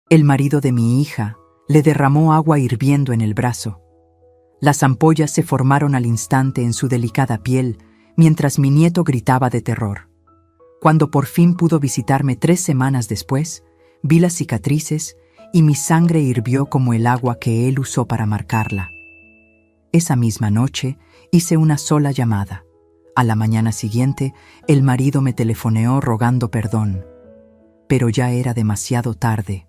El marido de mi hija le derramó agua hirviendo en el brazo. Las ampollas se formaron al instante en su delicada piel, mientras mi nieto gritaba de terror. Cuando por fin pudo visitarme 3 semanas después, vi las cicatrices y mi sangre hirvió como el agua que él usó para marcarla. Esa misma noche hice una sola llamada. A la mañana siguiente, el marido me telefoneó rogando perdón. Pero ya era demasiado tarde.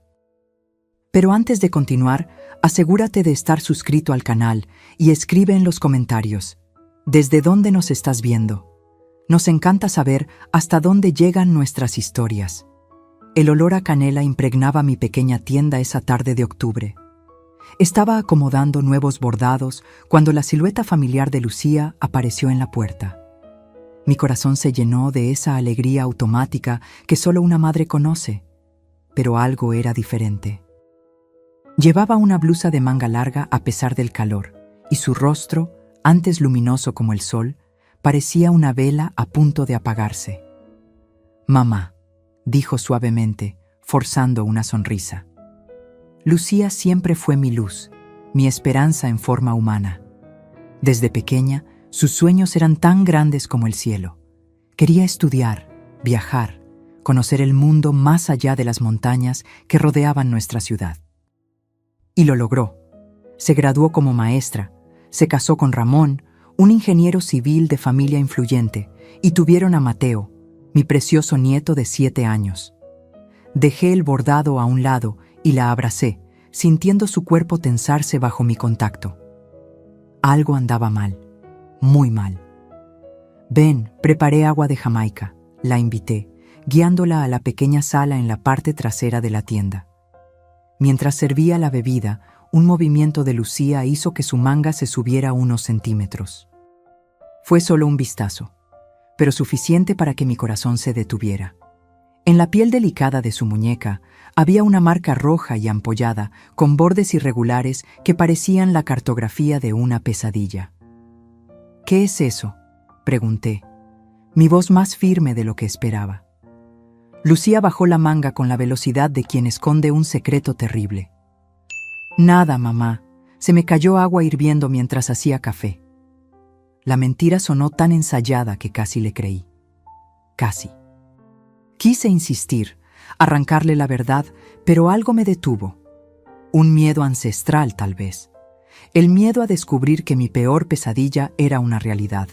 Pero antes de continuar, asegúrate de estar suscrito al canal y escribe en los comentarios ¿desde dónde nos estás viendo? Nos encanta saber hasta dónde llegan nuestras historias. El olor a canela impregnaba mi pequeña tienda esa tarde de octubre. Estaba acomodando nuevos bordados cuando la silueta familiar de Lucía apareció en la puerta. Mi corazón se llenó de esa alegría automática que solo una madre conoce, pero algo era diferente. Llevaba una blusa de manga larga a pesar del calor, y su rostro, antes luminoso como el sol, parecía una vela a punto de apagarse. «Mamá», dijo suavemente, forzando una sonrisa. Lucía siempre fue mi luz, mi esperanza en forma humana. Desde pequeña, sus sueños eran tan grandes como el cielo. Quería estudiar, viajar, conocer el mundo más allá de las montañas que rodeaban nuestra ciudad. Y lo logró. Se graduó como maestra, se casó con Ramón, un ingeniero civil de familia influyente, y tuvieron a Mateo, mi precioso nieto de 7 años. Dejé el bordado a un lado y la abracé, sintiendo su cuerpo tensarse bajo mi contacto. Algo andaba mal, muy mal. «Ven, preparé agua de Jamaica», la invité, guiándola a la pequeña sala en la parte trasera de la tienda. Mientras servía la bebida, un movimiento de Lucía hizo que su manga se subiera unos centímetros. Fue solo un vistazo, pero suficiente para que mi corazón se detuviera. En la piel delicada de su muñeca había una marca roja y ampollada, con bordes irregulares que parecían la cartografía de una pesadilla. «¿Qué es eso?», pregunté, mi voz más firme de lo que esperaba. Lucía bajó la manga con la velocidad de quien esconde un secreto terrible. «Nada, mamá. Se me cayó agua hirviendo mientras hacía café». La mentira sonó tan ensayada que casi le creí. Casi. Quise insistir, arrancarle la verdad, pero algo me detuvo. Un miedo ancestral, tal vez. El miedo a descubrir que mi peor pesadilla era una realidad.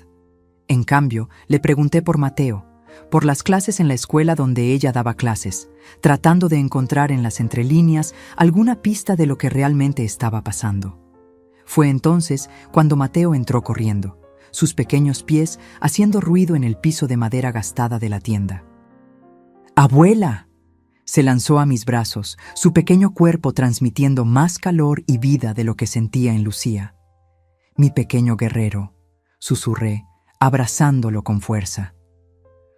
En cambio, le pregunté por Mateo, por las clases en la escuela donde ella daba clases, tratando de encontrar en las entrelíneas alguna pista de lo que realmente estaba pasando. Fue entonces cuando Mateo entró corriendo, sus pequeños pies haciendo ruido en el piso de madera gastada de la tienda. «¡Abuela!», se lanzó a mis brazos, su pequeño cuerpo transmitiendo más calor y vida de lo que sentía en Lucía. «Mi pequeño guerrero», susurré, abrazándolo con fuerza.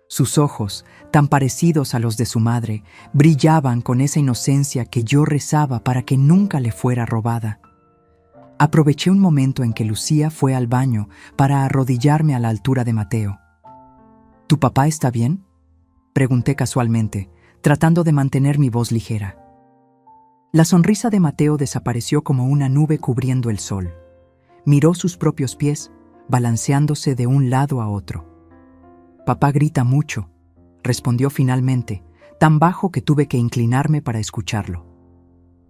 Sus ojos, tan parecidos a los de su madre, brillaban con esa inocencia que yo rezaba para que nunca le fuera robada. Aproveché un momento en que Lucía fue al baño para arrodillarme a la altura de Mateo. «¿Tu papá está bien?», pregunté casualmente, tratando de mantener mi voz ligera. La sonrisa de Mateo desapareció como una nube cubriendo el sol. Miró sus propios pies, balanceándose de un lado a otro. «Papá grita mucho», respondió finalmente, tan bajo que tuve que inclinarme para escucharlo.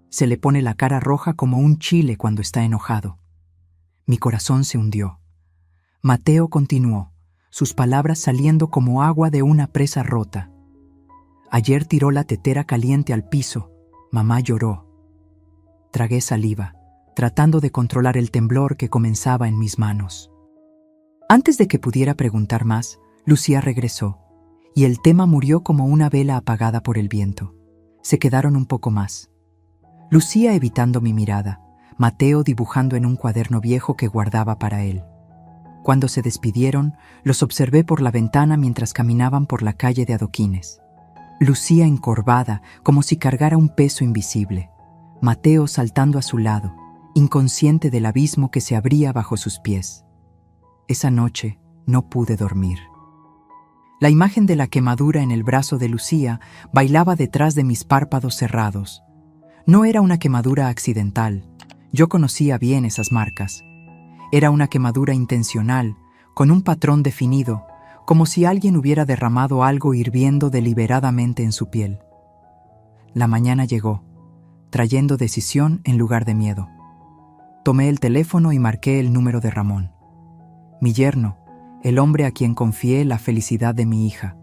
«Se le pone la cara roja como un chile cuando está enojado». Mi corazón se hundió. Mateo continuó, sus palabras saliendo como agua de una presa rota. «Ayer tiró la tetera caliente al piso. Mamá lloró». Tragué saliva, tratando de controlar el temblor que comenzaba en mis manos. Antes de que pudiera preguntar más, Lucía regresó, y el tema murió como una vela apagada por el viento. Se quedaron un poco más. Lucía evitando mi mirada, Mateo dibujando en un cuaderno viejo que guardaba para él. Cuando se despidieron, los observé por la ventana mientras caminaban por la calle de adoquines. Lucía encorvada, como si cargara un peso invisible. Mateo saltando a su lado, inconsciente del abismo que se abría bajo sus pies. Esa noche no pude dormir. La imagen de la quemadura en el brazo de Lucía bailaba detrás de mis párpados cerrados. No era una quemadura accidental. Yo conocía bien esas marcas. Era una quemadura intencional, con un patrón definido, como si alguien hubiera derramado algo hirviendo deliberadamente en su piel. La mañana llegó, trayendo decisión en lugar de miedo. Tomé el teléfono y marqué el número de Ramón, mi yerno, el hombre a quien confié la felicidad de mi hija.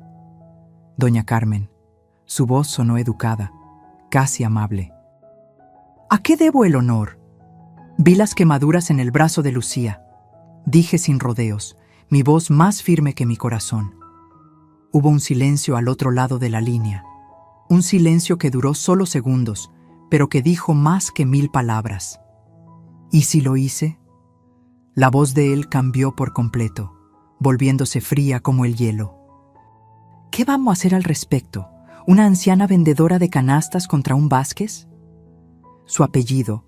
Doña Carmen. Su voz sonó educada, casi amable. ¿A qué debo el honor? Vi las quemaduras en el brazo de Lucía. Dije sin rodeos, mi voz más firme que mi corazón. Hubo un silencio al otro lado de la línea. Un silencio que duró solo segundos, pero que dijo más que 1000 palabras. ¿Y si lo hice? La voz de él cambió por completo, volviéndose fría como el hielo. ¿Qué vamos a hacer al respecto? ¿Una anciana vendedora de canastas contra un Vázquez? Su apellido,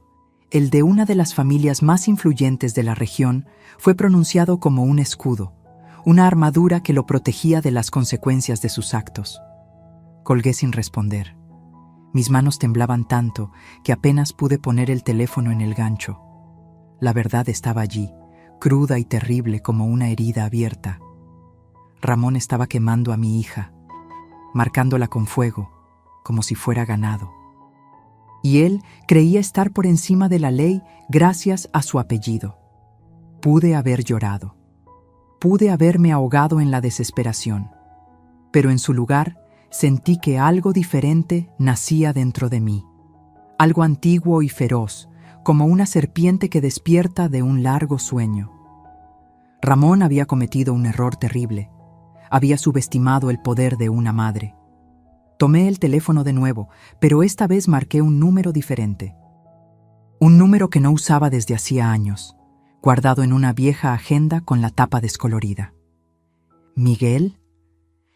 el de una de las familias más influyentes de la región, fue pronunciado como un escudo, una armadura que lo protegía de las consecuencias de sus actos. Colgué sin responder. Mis manos temblaban tanto que apenas pude poner el teléfono en el gancho. La verdad estaba allí, cruda y terrible como una herida abierta. Ramón estaba quemando a mi hija, marcándola con fuego, como si fuera ganado. Y él creía estar por encima de la ley gracias a su apellido. Pude haber llorado. Pude haberme ahogado en la desesperación. Pero en su lugar, sentí que algo diferente nacía dentro de mí. Algo antiguo y feroz, como una serpiente que despierta de un largo sueño. Ramón había cometido un error terrible. Había subestimado el poder de una madre. Tomé el teléfono de nuevo, pero esta vez marqué un número diferente. Un número que no usaba desde hacía años, guardado en una vieja agenda con la tapa descolorida. ¿Miguel?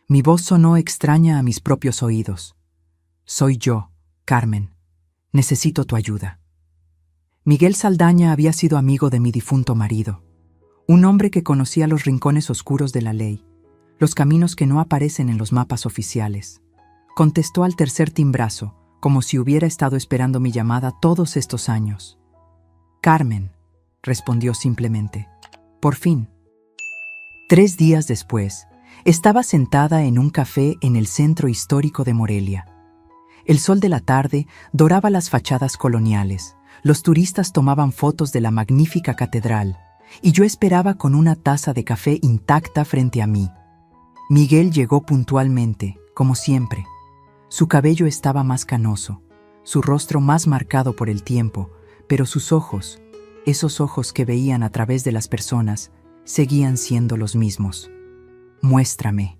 Mi voz sonó extraña a mis propios oídos. Soy yo, Carmen. Necesito tu ayuda. Miguel Saldaña había sido amigo de mi difunto marido, un hombre que conocía los rincones oscuros de la ley, los caminos que no aparecen en los mapas oficiales. Contestó al tercer timbrazo, como si hubiera estado esperando mi llamada todos estos años. Carmen, respondió simplemente. Por fin. 3 días después, estaba sentada en un café en el centro histórico de Morelia. El sol de la tarde doraba las fachadas coloniales, los turistas tomaban fotos de la magnífica catedral, y yo esperaba con una taza de café intacta frente a mí. Miguel llegó puntualmente, como siempre. Su cabello estaba más canoso, su rostro más marcado por el tiempo, pero sus ojos, esos ojos que veían a través de las personas, seguían siendo los mismos. «Muéstrame»,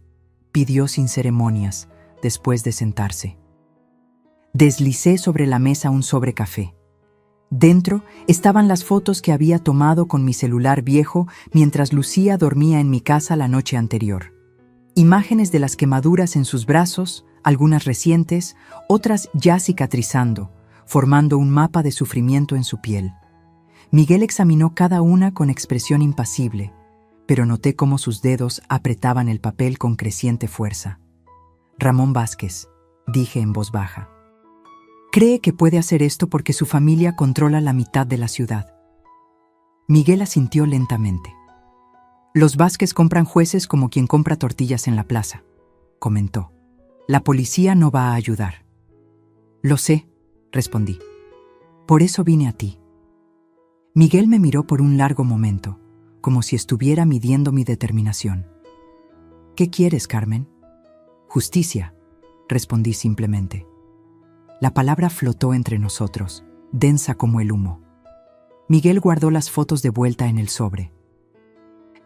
pidió sin ceremonias, después de sentarse. Deslicé sobre la mesa un sobre café. Dentro estaban las fotos que había tomado con mi celular viejo mientras Lucía dormía en mi casa la noche anterior. Imágenes de las quemaduras en sus brazos, algunas recientes, otras ya cicatrizando, formando un mapa de sufrimiento en su piel. Miguel examinó cada una con expresión impasible, pero noté cómo sus dedos apretaban el papel con creciente fuerza. Ramón Vázquez, dije en voz baja. Cree que puede hacer esto porque su familia controla la mitad de la ciudad. Miguel asintió lentamente. Los Vázquez compran jueces como quien compra tortillas en la plaza, comentó. La policía no va a ayudar. Lo sé, respondí. Por eso vine a ti. Miguel me miró por un largo momento, como si estuviera midiendo mi determinación. ¿Qué quieres, Carmen? Justicia, respondí simplemente. La palabra flotó entre nosotros, densa como el humo. Miguel guardó las fotos de vuelta en el sobre.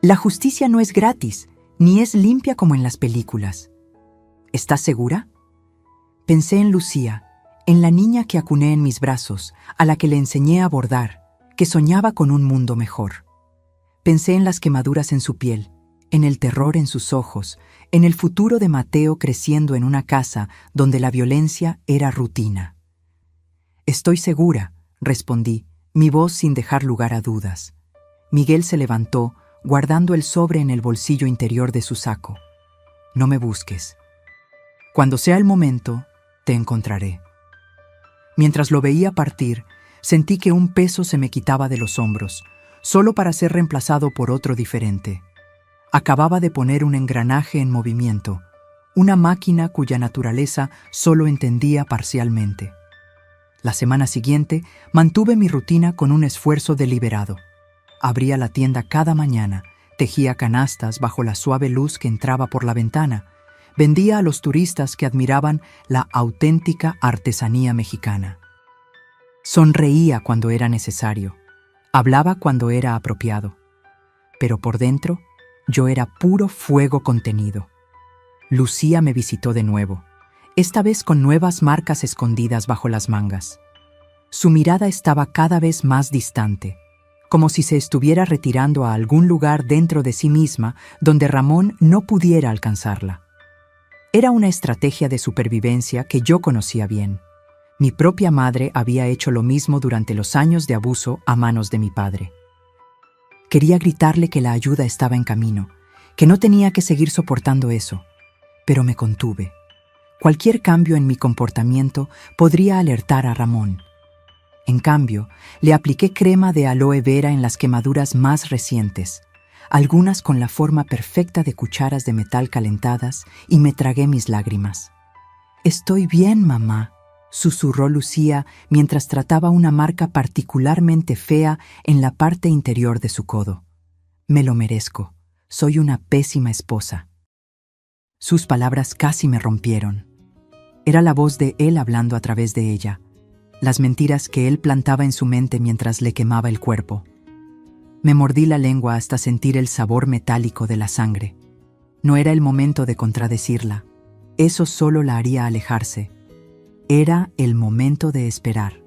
La justicia no es gratis, ni es limpia como en las películas. ¿Estás segura? Pensé en Lucía, en la niña que acuné en mis brazos, a la que le enseñé a bordar, que soñaba con un mundo mejor. Pensé en las quemaduras en su piel, en el terror en sus ojos, en el futuro de Mateo creciendo en una casa donde la violencia era rutina. Estoy segura, respondí, mi voz sin dejar lugar a dudas. Miguel se levantó, guardando el sobre en el bolsillo interior de su saco. No me busques. Cuando sea el momento, te encontraré. Mientras lo veía partir, sentí que un peso se me quitaba de los hombros, solo para ser reemplazado por otro diferente. Acababa de poner un engranaje en movimiento, una máquina cuya naturaleza solo entendía parcialmente. La semana siguiente mantuve mi rutina con un esfuerzo deliberado. Abría la tienda cada mañana, tejía canastas bajo la suave luz que entraba por la ventana, vendía a los turistas que admiraban la auténtica artesanía mexicana. Sonreía cuando era necesario, hablaba cuando era apropiado, pero por dentro yo era puro fuego contenido. Lucía me visitó de nuevo, esta vez con nuevas marcas escondidas bajo las mangas. Su mirada estaba cada vez más distante, como si se estuviera retirando a algún lugar dentro de sí misma donde Ramón no pudiera alcanzarla. Era una estrategia de supervivencia que yo conocía bien. Mi propia madre había hecho lo mismo durante los años de abuso a manos de mi padre. Quería gritarle que la ayuda estaba en camino, que no tenía que seguir soportando eso, pero me contuve. Cualquier cambio en mi comportamiento podría alertar a Ramón. En cambio, le apliqué crema de aloe vera en las quemaduras más recientes, algunas con la forma perfecta de cucharas de metal calentadas, y me tragué mis lágrimas. «Estoy bien, mamá», susurró Lucía mientras trataba una marca particularmente fea en la parte interior de su codo. «Me lo merezco. Soy una pésima esposa». Sus palabras casi me rompieron. Era la voz de él hablando a través de ella, las mentiras que él plantaba en su mente mientras le quemaba el cuerpo. Me mordí la lengua hasta sentir el sabor metálico de la sangre. No era el momento de contradecirla. Eso solo la haría alejarse. Era el momento de esperar.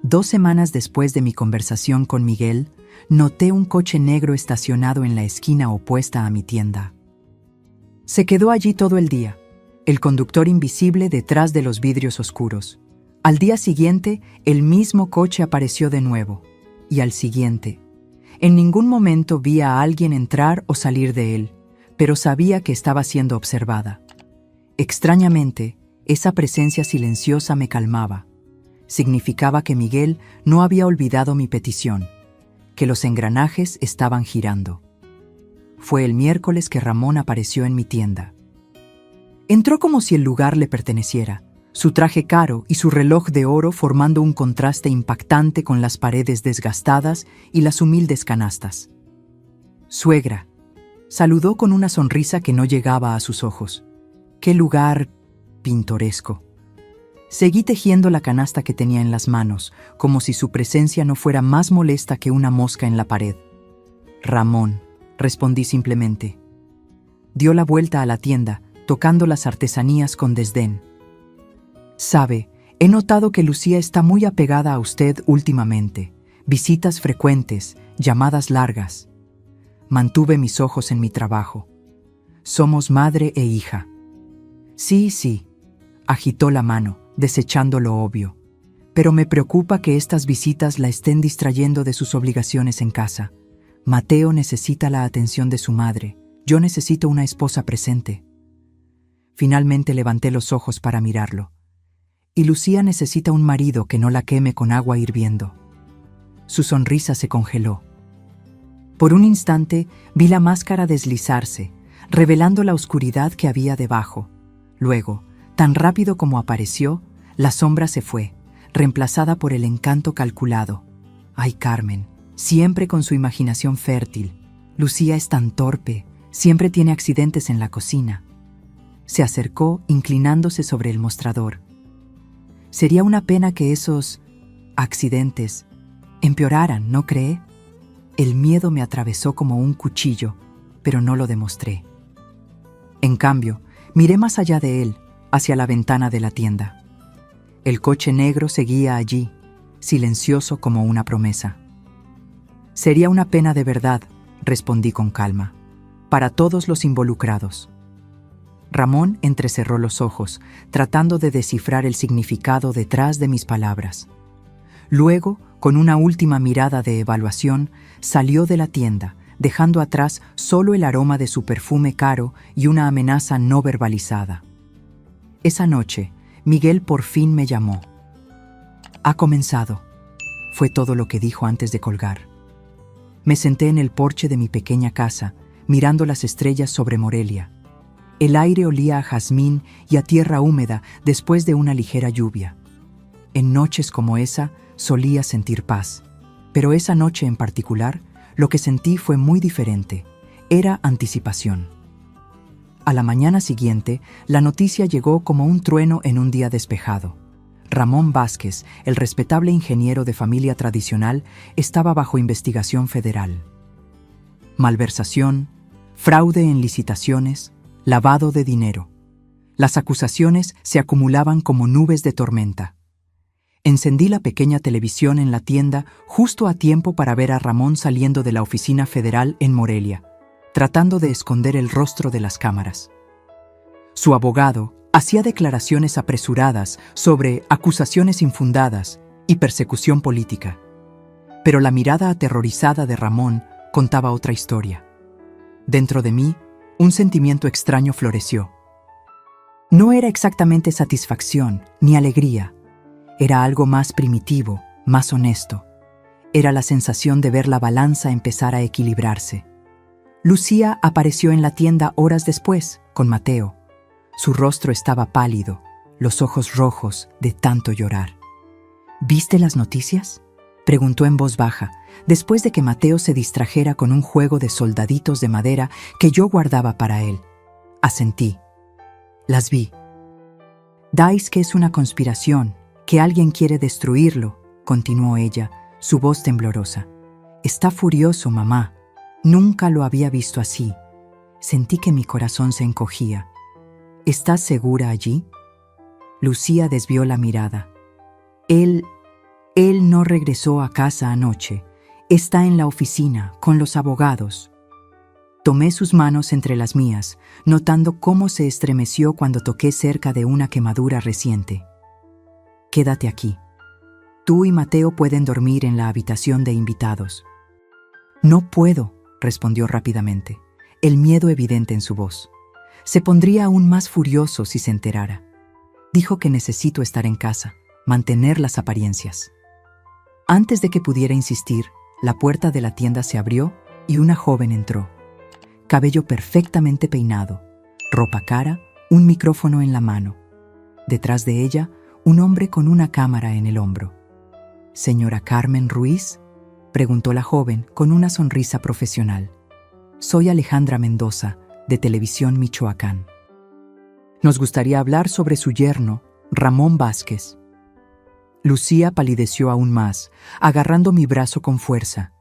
2 semanas después de mi conversación con Miguel, noté un coche negro estacionado en la esquina opuesta a mi tienda. Se quedó allí todo el día, el conductor invisible detrás de los vidrios oscuros. Al día siguiente, el mismo coche apareció de nuevo, y al siguiente. En ningún momento vi a alguien entrar o salir de él, pero sabía que estaba siendo observada. Extrañamente, esa presencia silenciosa me calmaba. Significaba que Miguel no había olvidado mi petición, que los engranajes estaban girando. Fue el miércoles que Ramón apareció en mi tienda. Entró como si el lugar le perteneciera, su traje caro y su reloj de oro formando un contraste impactante con las paredes desgastadas y las humildes canastas. «Suegra», saludó con una sonrisa que no llegaba a sus ojos. «Qué lugar pintoresco». Seguí tejiendo la canasta que tenía en las manos, como si su presencia no fuera más molesta que una mosca en la pared. «Ramón», respondí simplemente. Dio la vuelta a la tienda, tocando las artesanías con desdén. «Sabe, he notado que Lucía está muy apegada a usted últimamente. Visitas frecuentes, llamadas largas». Mantuve mis ojos en mi trabajo. «Somos madre e hija». Sí, agitó la mano, desechando lo obvio. «Pero me preocupa que estas visitas la estén distrayendo de sus obligaciones en casa. Mateo necesita la atención de su madre. Yo necesito una esposa presente». Finalmente levanté los ojos para mirarlo. «Y Lucía necesita un marido que no la queme con agua hirviendo». Su sonrisa se congeló. Por un instante vi la máscara deslizarse, revelando la oscuridad que había debajo. Luego, tan rápido como apareció, la sombra se fue, reemplazada por el encanto calculado. «Ay, Carmen, siempre con su imaginación fértil. Lucía es tan torpe, siempre tiene accidentes en la cocina». Se acercó, inclinándose sobre el mostrador. «Sería una pena que esos accidentes empeoraran, ¿no cree?» El miedo me atravesó como un cuchillo, pero no lo demostré. En cambio, miré más allá de él, hacia la ventana de la tienda. El coche negro seguía allí, silencioso como una promesa. «Sería una pena de verdad», respondí con calma, «para todos los involucrados». Ramón entrecerró los ojos, tratando de descifrar el significado detrás de mis palabras. Luego, con una última mirada de evaluación, salió de la tienda, dejando atrás solo el aroma de su perfume caro y una amenaza no verbalizada. Esa noche, Miguel por fin me llamó. Ha comenzado, fue todo lo que dijo antes de colgar. Me senté en el porche de mi pequeña casa, mirando las estrellas sobre Morelia. El aire olía a jazmín y a tierra húmeda después de una ligera lluvia. En noches como esa solía sentir paz, pero esa noche en particular, lo que sentí fue muy diferente. Era anticipación. A la mañana siguiente, la noticia llegó como un trueno en un día despejado. Ramón Vázquez, el respetable ingeniero de familia tradicional, estaba bajo investigación federal. Malversación, fraude en licitaciones, lavado de dinero. Las acusaciones se acumulaban como nubes de tormenta. Encendí la pequeña televisión en la tienda justo a tiempo para ver a Ramón saliendo de la oficina federal en Morelia, tratando de esconder el rostro de las cámaras. Su abogado hacía declaraciones apresuradas sobre acusaciones infundadas y persecución política. Pero la mirada aterrorizada de Ramón contaba otra historia. Dentro de mí, un sentimiento extraño floreció. No era exactamente satisfacción ni alegría. Era algo más primitivo, más honesto. Era la sensación de ver la balanza empezar a equilibrarse. Lucía apareció en la tienda horas después, con Mateo. Su rostro estaba pálido, los ojos rojos de tanto llorar. ¿Viste las noticias?, preguntó en voz baja, después de que Mateo se distrajera con un juego de soldaditos de madera que yo guardaba para él. Asentí. Las vi. Dais que es una conspiración, que alguien quiere destruirlo, continuó ella, su voz temblorosa. Está furioso, mamá. Nunca lo había visto así. Sentí que mi corazón se encogía. ¿Estás segura allí? Lucía desvió la mirada. Él no regresó a casa anoche. Está en la oficina, con los abogados. Tomé sus manos entre las mías, notando cómo se estremeció cuando toqué cerca de una quemadura reciente. Quédate aquí. Tú y Mateo pueden dormir en la habitación de invitados. No puedo, respondió rápidamente, el miedo evidente en su voz. Se pondría aún más furioso si se enterara. Dijo que necesito estar en casa, mantener las apariencias. Antes de que pudiera insistir, la puerta de la tienda se abrió y una joven entró. Cabello perfectamente peinado, ropa cara, un micrófono en la mano. Detrás de ella, un hombre con una cámara en el hombro. «¿Señora Carmen Ruiz?», preguntó la joven con una sonrisa profesional. «Soy Alejandra Mendoza, de Televisión Michoacán. Nos gustaría hablar sobre su yerno, Ramón Vázquez». Lucía palideció aún más, agarrando mi brazo con fuerza.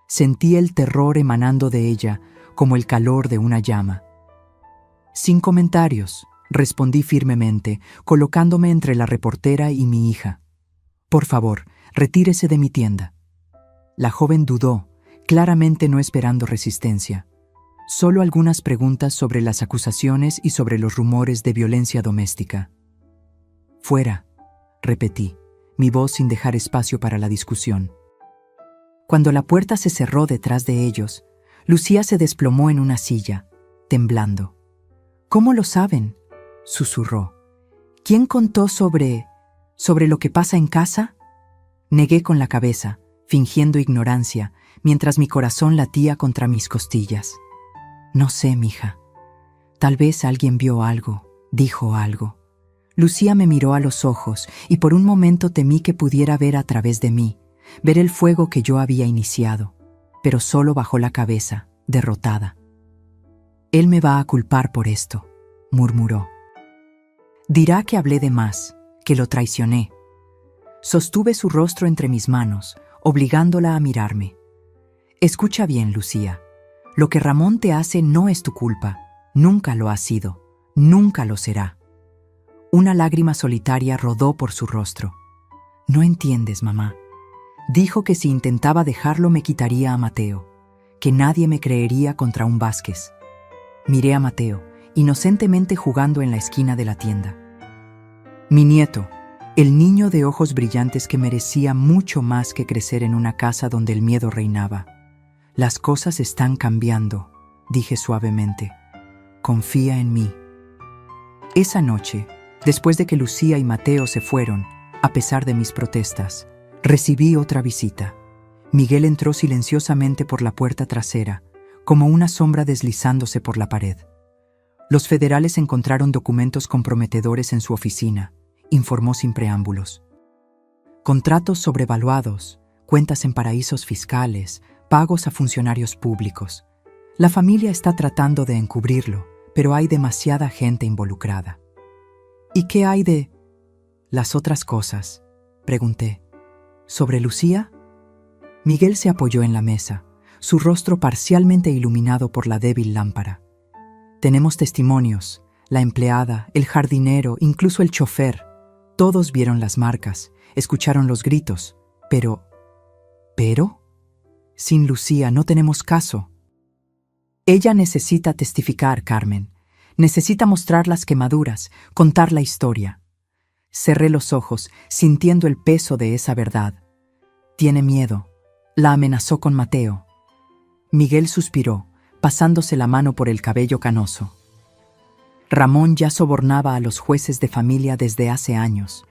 Sentí el terror emanando de ella, como el calor de una llama. «Sin comentarios», respondí firmemente, colocándome entre la reportera y mi hija. «Por favor, retírese de mi tienda». La joven dudó, claramente no esperando resistencia. Solo algunas preguntas sobre las acusaciones y sobre los rumores de violencia doméstica. «Fuera», repetí, mi voz sin dejar espacio para la discusión. Cuando la puerta se cerró detrás de ellos, Lucía se desplomó en una silla, temblando. «¿Cómo lo saben?», susurró. «¿Quién contó sobre lo que pasa en casa?». Negué con la cabeza, fingiendo ignorancia, mientras mi corazón latía contra mis costillas. «No sé, mija. Tal vez alguien vio algo, dijo algo». Lucía me miró a los ojos y por un momento temí que pudiera ver a través de mí, ver el fuego que yo había iniciado, pero solo bajó la cabeza, derrotada. «Él me va a culpar por esto», murmuró. «Dirá que hablé de más, que lo traicioné». Sostuve su rostro entre mis manos, obligándola a mirarme. «Escucha bien, Lucía. Lo que Ramón te hace no es tu culpa. Nunca lo ha sido. Nunca lo será». Una lágrima solitaria rodó por su rostro. «No entiendes, mamá. Dijo que si intentaba dejarlo me quitaría a Mateo, que nadie me creería contra un Vázquez». Miré a Mateo, inocentemente jugando en la esquina de la tienda. Mi nieto, el niño de ojos brillantes que merecía mucho más que crecer en una casa donde el miedo reinaba. «Las cosas están cambiando», dije suavemente. «Confía en mí». Esa noche, después de que Lucía y Mateo se fueron, A pesar de mis protestas, recibí otra visita. Miguel entró silenciosamente por la puerta trasera, como una sombra deslizándose por la pared. Los federales encontraron documentos comprometedores en su oficina, informó sin preámbulos. Contratos sobrevaluados, cuentas en paraísos fiscales, pagos a funcionarios públicos. La familia está tratando de encubrirlo, pero hay demasiada gente involucrada. ¿Y qué hay de las otras cosas?, pregunté. ¿Sobre Lucía? Miguel se apoyó en la mesa, su rostro parcialmente iluminado por la débil lámpara. Tenemos testimonios, la empleada, el jardinero, incluso el chofer. Todos vieron las marcas, escucharon los gritos, pero... ¿Pero? Sin Lucía no tenemos caso. Ella necesita testificar, Carmen. Necesita mostrar las quemaduras, contar la historia. Cerré los ojos, sintiendo el peso de esa verdad. Tiene miedo. La amenazó con Mateo. Miguel suspiró, pasándose la mano por el cabello canoso. Ramón ya sobornaba a los jueces de familia desde hace años.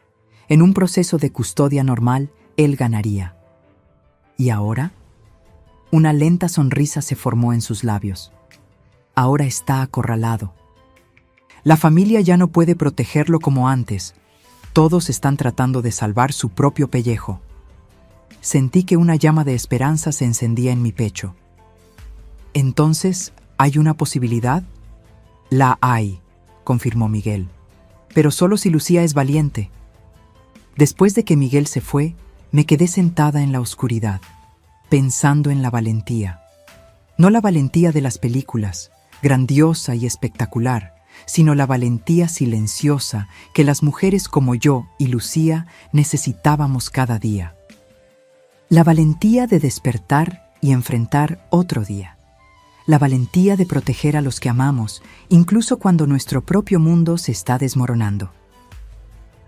En un proceso de custodia normal, él ganaría. ¿Y ahora? Una lenta sonrisa se formó en sus labios. Ahora está acorralado. La familia ya no puede protegerlo como antes. Todos están tratando de salvar su propio pellejo. Sentí que una llama de esperanza se encendía en mi pecho. ¿Entonces hay una posibilidad? La hay, confirmó Miguel. Pero solo si Lucía es valiente. Después de que Miguel se fue, me quedé sentada en la oscuridad, pensando en la valentía. No la valentía de las películas, grandiosa y espectacular, sino la valentía silenciosa que las mujeres como yo y Lucía necesitábamos cada día. La valentía de despertar y enfrentar otro día. La valentía de proteger a los que amamos, incluso cuando nuestro propio mundo se está desmoronando.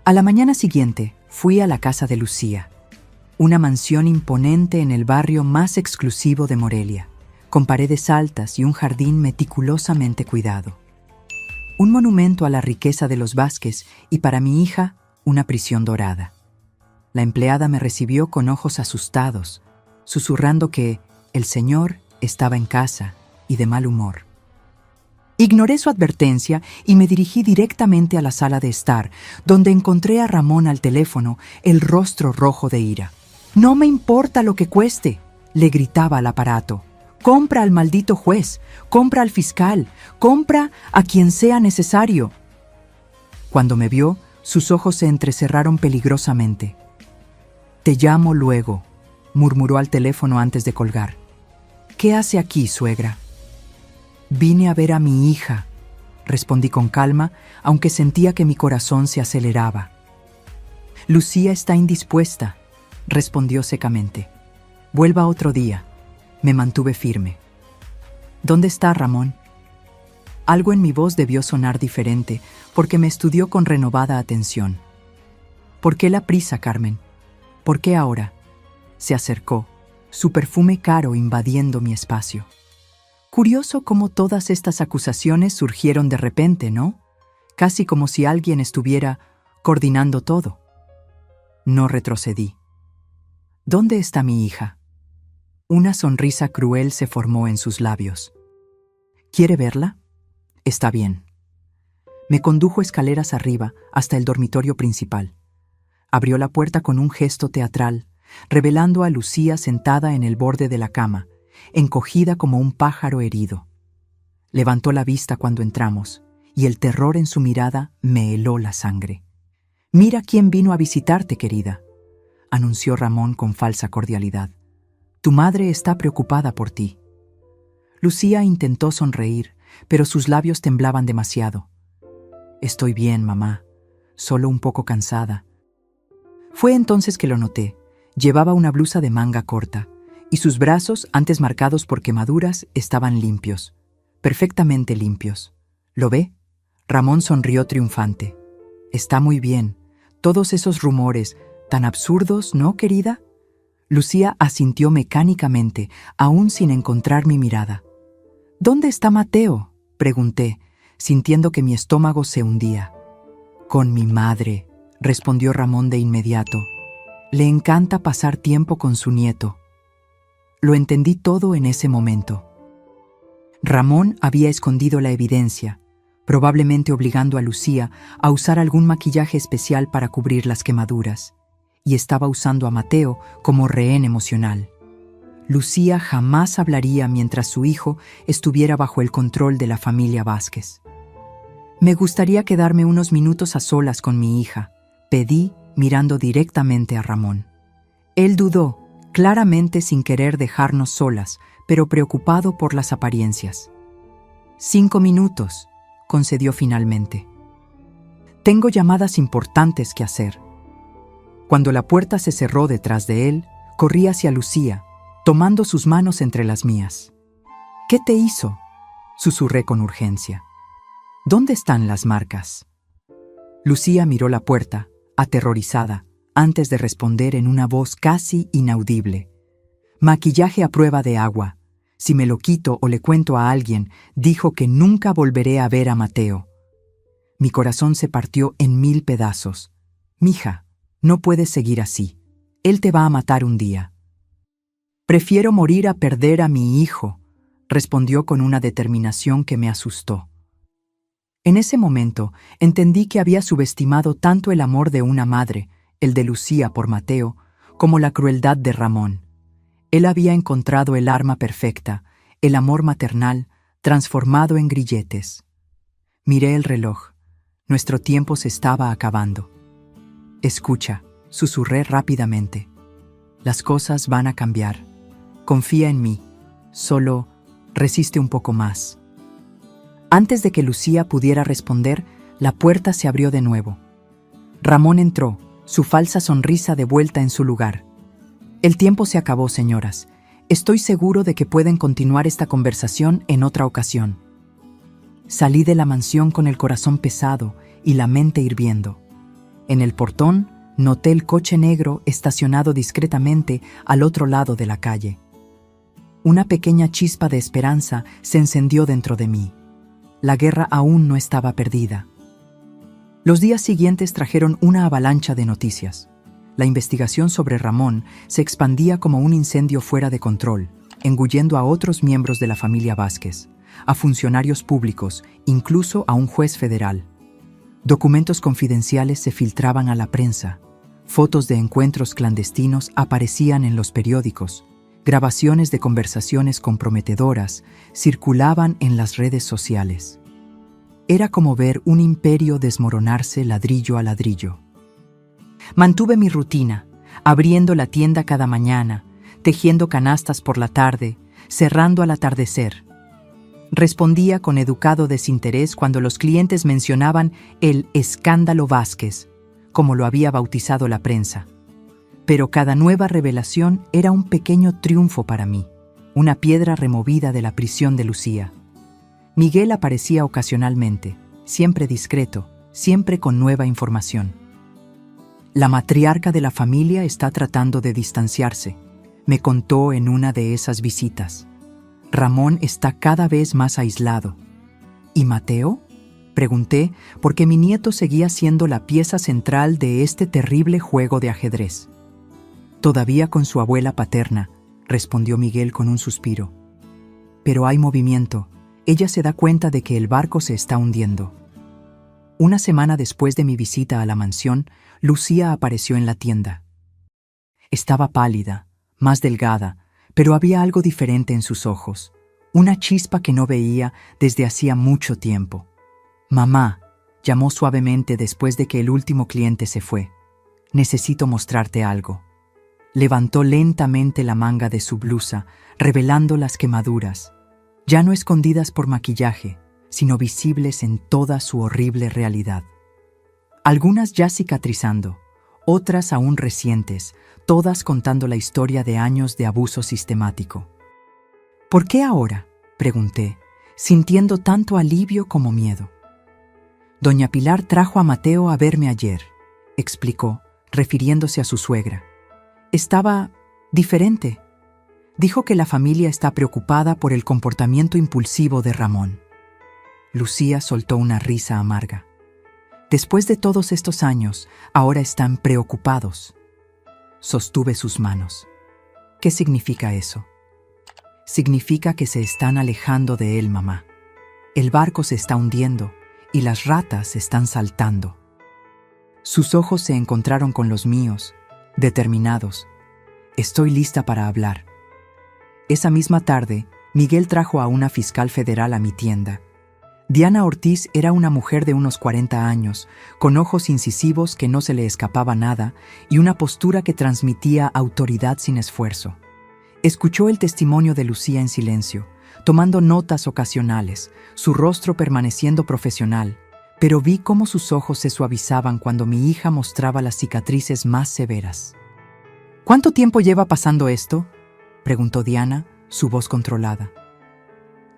A la mañana siguiente, fui a la casa de Lucía, una mansión imponente en el barrio más exclusivo de Morelia, con paredes altas y un jardín meticulosamente cuidado. Un monumento a la riqueza de los Vázquez y para mi hija, una prisión dorada. La empleada me recibió con ojos asustados, susurrando que el señor estaba en casa y de mal humor. Ignoré su advertencia y me dirigí directamente a la sala de estar, donde encontré a Ramón al teléfono, el rostro rojo de ira. «No me importa lo que cueste», le gritaba al aparato. «Compra al maldito juez, compra al fiscal, compra a quien sea necesario». Cuando me vio, sus ojos se entrecerraron peligrosamente. «Te llamo luego», murmuró al teléfono antes de colgar. «¿Qué hace aquí, suegra?» «Vine a ver a mi hija», respondí con calma, aunque sentía que mi corazón se aceleraba. «Lucía está indispuesta», respondió secamente. «Vuelva otro día». Me mantuve firme. «¿Dónde está Ramón?» Algo en mi voz debió sonar diferente, porque me estudió con renovada atención. «¿Por qué la prisa, Carmen? ¿Por qué ahora?» Se acercó, su perfume caro invadiendo mi espacio. Curioso cómo todas estas acusaciones surgieron de repente, ¿no? Casi como si alguien estuviera coordinando todo. No retrocedí. «¿Dónde está mi hija?» Una sonrisa cruel se formó en sus labios. «¿Quiere verla? Está bien». Me condujo escaleras arriba hasta el dormitorio principal. Abrió la puerta con un gesto teatral, revelando a Lucía sentada en el borde de la cama, encogida como un pájaro herido. Levantó la vista cuando entramos, y el terror en su mirada me heló la sangre. «Mira quién vino a visitarte, querida», anunció Ramón con falsa cordialidad. «Tu madre está preocupada por ti». Lucía intentó sonreír, pero sus labios temblaban demasiado. «Estoy bien, mamá, solo un poco cansada». Fue entonces que lo noté. Llevaba una blusa de manga corta, y sus brazos, antes marcados por quemaduras, estaban limpios, perfectamente limpios. ¿Lo ve? Ramón sonrió triunfante. «Está muy bien. Todos esos rumores, tan absurdos, ¿no, querida?» Lucía asintió mecánicamente, aún sin encontrar mi mirada. «¿Dónde está Mateo?», pregunté, sintiendo que mi estómago se hundía. «Con mi madre», respondió Ramón de inmediato. Le encanta pasar tiempo con su nieto. Lo entendí todo en ese momento. Ramón había escondido la evidencia, probablemente obligando a Lucía a usar algún maquillaje especial para cubrir las quemaduras, y estaba usando a Mateo como rehén emocional. Lucía jamás hablaría mientras su hijo estuviera bajo el control de la familia Vázquez. Me gustaría quedarme unos minutos a solas con mi hija, pedí mirando directamente a Ramón. Él dudó, claramente sin querer dejarnos solas, pero preocupado por las apariencias. 5 minutos, concedió finalmente. Tengo llamadas importantes que hacer. Cuando la puerta se cerró detrás de él, corrí hacia Lucía, tomando sus manos entre las mías. ¿Qué te hizo?, susurré con urgencia. ¿Dónde están las marcas? Lucía miró la puerta, aterrorizada, antes de responder en una voz casi inaudible. Maquillaje a prueba de agua. Si me lo quito o le cuento a alguien, dijo que nunca volveré a ver a Mateo. Mi corazón se partió en 1000 pedazos. Mija, no puedes seguir así. Él te va a matar un día. Prefiero morir a perder a mi hijo, respondió con una determinación que me asustó. En ese momento entendí que había subestimado tanto el amor de una madre, el de Lucía por Mateo, como la crueldad de Ramón. Él había encontrado el arma perfecta, el amor maternal, transformado en grilletes. Miré el reloj. Nuestro tiempo se estaba acabando. Escucha, susurré rápidamente. Las cosas van a cambiar. Confía en mí. Solo resiste un poco más. Antes de que Lucía pudiera responder, la puerta se abrió de nuevo. Ramón entró, su falsa sonrisa de vuelta en su lugar. El tiempo se acabó, señoras. Estoy seguro de que pueden continuar esta conversación en otra ocasión. Salí de la mansión con el corazón pesado y la mente hirviendo. En el portón noté el coche negro estacionado discretamente al otro lado de la calle. Una pequeña chispa de esperanza se encendió dentro de mí. La guerra aún no estaba perdida. Los días siguientes trajeron una avalancha de noticias. La investigación sobre Ramón se expandía como un incendio fuera de control, engullendo a otros miembros de la familia Vázquez, a funcionarios públicos, incluso a un juez federal. Documentos confidenciales se filtraban a la prensa, fotos de encuentros clandestinos aparecían en los periódicos, grabaciones de conversaciones comprometedoras circulaban en las redes sociales. Era como ver un imperio desmoronarse ladrillo a ladrillo. Mantuve mi rutina, abriendo la tienda cada mañana, tejiendo canastas por la tarde, cerrando al atardecer. Respondía con educado desinterés cuando los clientes mencionaban el escándalo Vázquez, como lo había bautizado la prensa. Pero cada nueva revelación era un pequeño triunfo para mí, una piedra removida de la prisión de Lucía. Miguel aparecía ocasionalmente, siempre discreto, siempre con nueva información. La matriarca de la familia está tratando de distanciarse, me contó en una de esas visitas. Ramón está cada vez más aislado. ¿Y Mateo?, pregunté, porque mi nieto seguía siendo la pieza central de este terrible juego de ajedrez. Todavía con su abuela paterna, respondió Miguel con un suspiro. Pero hay movimiento. Ella se da cuenta de que el barco se está hundiendo. Una semana después de mi visita a la mansión, Lucía apareció en la tienda. Estaba pálida, más delgada, pero había algo diferente en sus ojos, una chispa que no veía desde hacía mucho tiempo. «Mamá», llamó suavemente después de que el último cliente se fue. «Necesito mostrarte algo». Levantó lentamente la manga de su blusa, revelando las quemaduras, ya no escondidas por maquillaje, sino visibles en toda su horrible realidad. Algunas ya cicatrizando, otras aún recientes, todas contando la historia de años de abuso sistemático. «¿Por qué ahora?», pregunté, sintiendo tanto alivio como miedo. «Doña Pilar trajo a Mateo a verme ayer», explicó, refiriéndose a su suegra. «Estaba diferente. Dijo que la familia está preocupada por el comportamiento impulsivo de Ramón». Lucía soltó una risa amarga. Después de todos estos años, ahora están preocupados. Sostuve sus manos. ¿Qué significa eso? Significa que se están alejando de él, mamá. El barco se está hundiendo y las ratas están saltando. Sus ojos se encontraron con los míos, determinados. Estoy lista para hablar. Esa misma tarde, Miguel trajo a una fiscal federal a mi tienda. Diana Ortiz era una mujer de unos 40 años, con ojos incisivos que no se le escapaba nada y una postura que transmitía autoridad sin esfuerzo. Escuchó el testimonio de Lucía en silencio, tomando notas ocasionales, su rostro permaneciendo profesional, pero vi cómo sus ojos se suavizaban cuando mi hija mostraba las cicatrices más severas. ¿Cuánto tiempo lleva pasando esto?, preguntó Diana, su voz controlada.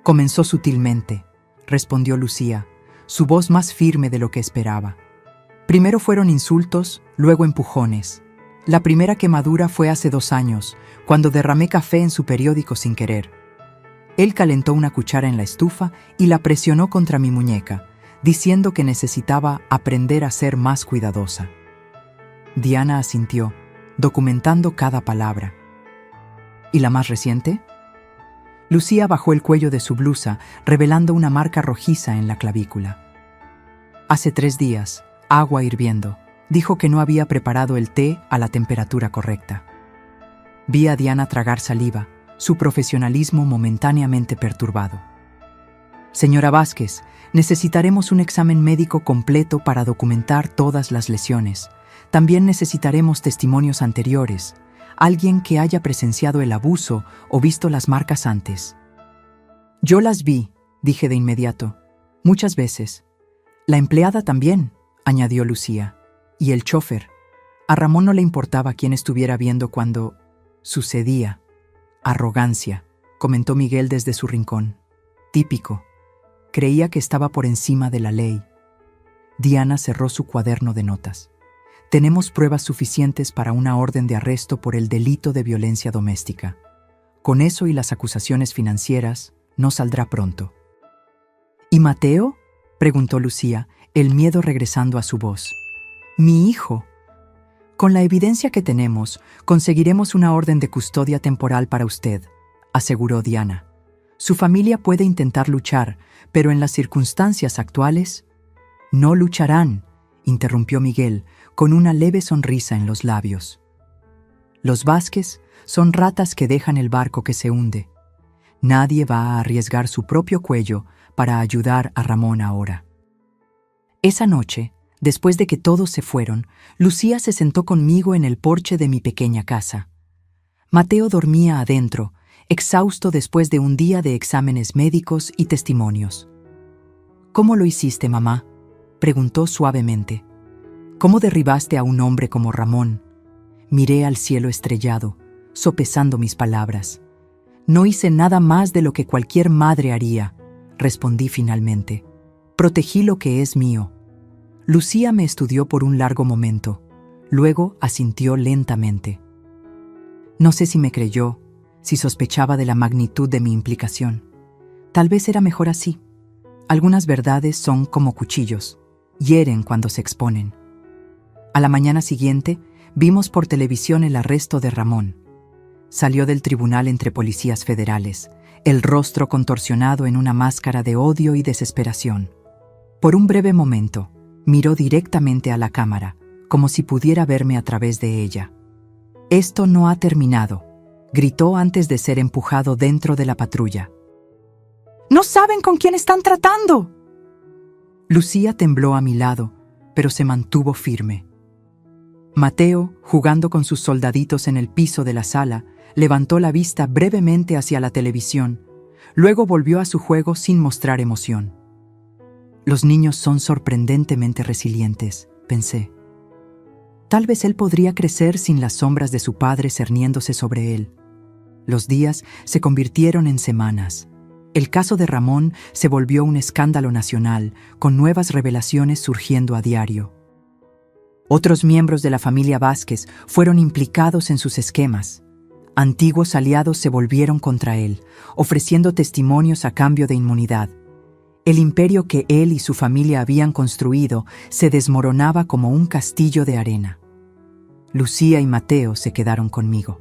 Comenzó sutilmente, respondió Lucía, su voz más firme de lo que esperaba. Primero fueron insultos, luego empujones. La primera quemadura fue hace 2 años, cuando derramé café en su periódico sin querer. Él calentó una cuchara en la estufa y la presionó contra mi muñeca, diciendo que necesitaba aprender a ser más cuidadosa. Diana asintió, documentando cada palabra. ¿Y la más reciente? Lucía bajó el cuello de su blusa, revelando una marca rojiza en la clavícula. Hace 3 días, agua hirviendo. Dijo que no había preparado el té a la temperatura correcta. Vi a Diana tragar saliva, su profesionalismo momentáneamente perturbado. Señora Vázquez, necesitaremos un examen médico completo para documentar todas las lesiones. También necesitaremos testimonios anteriores, alguien que haya presenciado el abuso o visto las marcas antes. Yo las vi, dije de inmediato, muchas veces. La empleada también, añadió Lucía. Y el chofer. A Ramón no le importaba quién estuviera viendo cuando sucedía. Arrogancia, comentó Miguel desde su rincón. Típico. Creía que estaba por encima de la ley. Diana cerró su cuaderno de notas. Tenemos pruebas suficientes para una orden de arresto por el delito de violencia doméstica. Con eso y las acusaciones financieras, no saldrá pronto. ¿Y Mateo?, preguntó Lucía, el miedo regresando a su voz. Mi hijo. Con la evidencia que tenemos, conseguiremos una orden de custodia temporal para usted, aseguró Diana. Su familia puede intentar luchar, pero en las circunstancias actuales, no lucharán, interrumpió Miguel, con una leve sonrisa en los labios. Los Vázquez son ratas que dejan el barco que se hunde. Nadie va a arriesgar su propio cuello para ayudar a Ramón ahora. Esa noche, después de que todos se fueron, Lucía se sentó conmigo en el porche de mi pequeña casa. Mateo dormía adentro, exhausto después de un día de exámenes médicos y testimonios. ¿Cómo lo hiciste, mamá?, preguntó suavemente. ¿Cómo derribaste a un hombre como Ramón? Miré al cielo estrellado, sopesando mis palabras. No hice nada más de lo que cualquier madre haría, respondí finalmente. Protegí lo que es mío. Lucía me estudió por un largo momento, luego asintió lentamente. No sé si me creyó, si sospechaba de la magnitud de mi implicación. Tal vez era mejor así. Algunas verdades son como cuchillos, hieren cuando se exponen. A la mañana siguiente, vimos por televisión el arresto de Ramón. Salió del tribunal entre policías federales, el rostro contorsionado en una máscara de odio y desesperación. Por un breve momento, miró directamente a la cámara, como si pudiera verme a través de ella. «Esto no ha terminado», gritó antes de ser empujado dentro de la patrulla. «¡No saben con quién están tratando!» Lucía tembló a mi lado, pero se mantuvo firme. Mateo, jugando con sus soldaditos en el piso de la sala, levantó la vista brevemente hacia la televisión, luego volvió a su juego sin mostrar emoción. Los niños son sorprendentemente resilientes, pensé. Tal vez él podría crecer sin las sombras de su padre cerniéndose sobre él. Los días se convirtieron en semanas. El caso de Ramón se volvió un escándalo nacional, con nuevas revelaciones surgiendo a diario. Otros miembros de la familia Vázquez fueron implicados en sus esquemas. Antiguos aliados se volvieron contra él, ofreciendo testimonios a cambio de inmunidad. El imperio que él y su familia habían construido se desmoronaba como un castillo de arena. Lucía y Mateo se quedaron conmigo.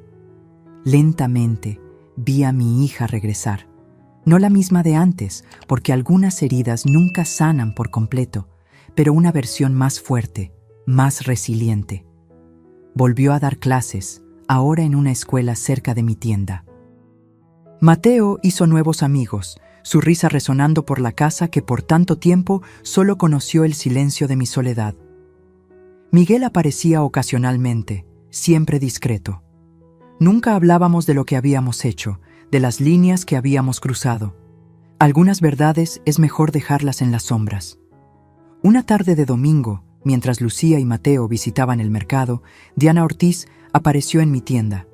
Lentamente vi a mi hija regresar. No la misma de antes, porque algunas heridas nunca sanan por completo, pero una versión más fuerte, más resiliente. Volvió a dar clases, ahora en una escuela cerca de mi tienda. Mateo hizo nuevos amigos, su risa resonando por la casa que por tanto tiempo solo conoció el silencio de mi soledad. Miguel aparecía ocasionalmente, siempre discreto. Nunca hablábamos de lo que habíamos hecho, de las líneas que habíamos cruzado. Algunas verdades es mejor dejarlas en las sombras. Una tarde de domingo, mientras Lucía y Mateo visitaban el mercado, Diana Ortiz apareció en mi tienda.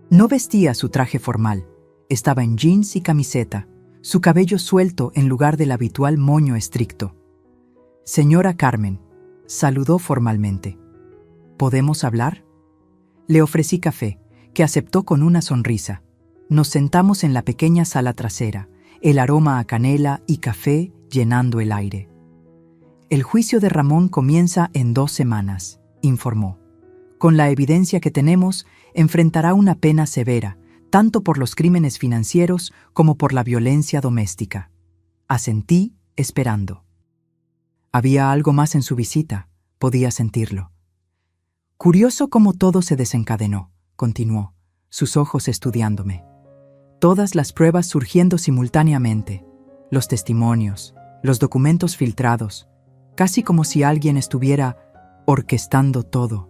No vestía su traje formal, estaba en jeans y camiseta, su cabello suelto en lugar del habitual moño estricto. «Señora Carmen», saludó formalmente. «¿Podemos hablar?». Le ofrecí café, que aceptó con una sonrisa. Nos sentamos en la pequeña sala trasera, el aroma a canela y café llenando el aire. «El juicio de Ramón comienza en 2 semanas», informó. «Con la evidencia que tenemos, enfrentará una pena severa, tanto por los crímenes financieros como por la violencia doméstica». Asentí, esperando. Había algo más en su visita, podía sentirlo. «Curioso cómo todo se desencadenó», continuó, sus ojos estudiándome. «Todas las pruebas surgiendo simultáneamente, los testimonios, los documentos filtrados, casi como si alguien estuviera orquestando todo».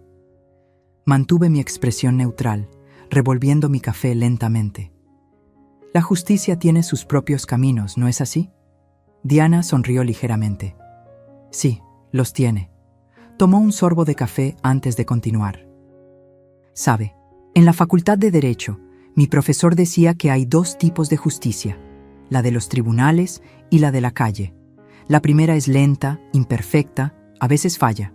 Mantuve mi expresión neutral, revolviendo mi café lentamente. «La justicia tiene sus propios caminos, ¿no es así?». Diana sonrió ligeramente. «Sí, los tiene». Tomó un sorbo de café antes de continuar. «Sabe, en la Facultad de Derecho, mi profesor decía que hay 2 tipos de justicia, la de los tribunales y la de la calle. La primera es lenta, imperfecta, a veces falla.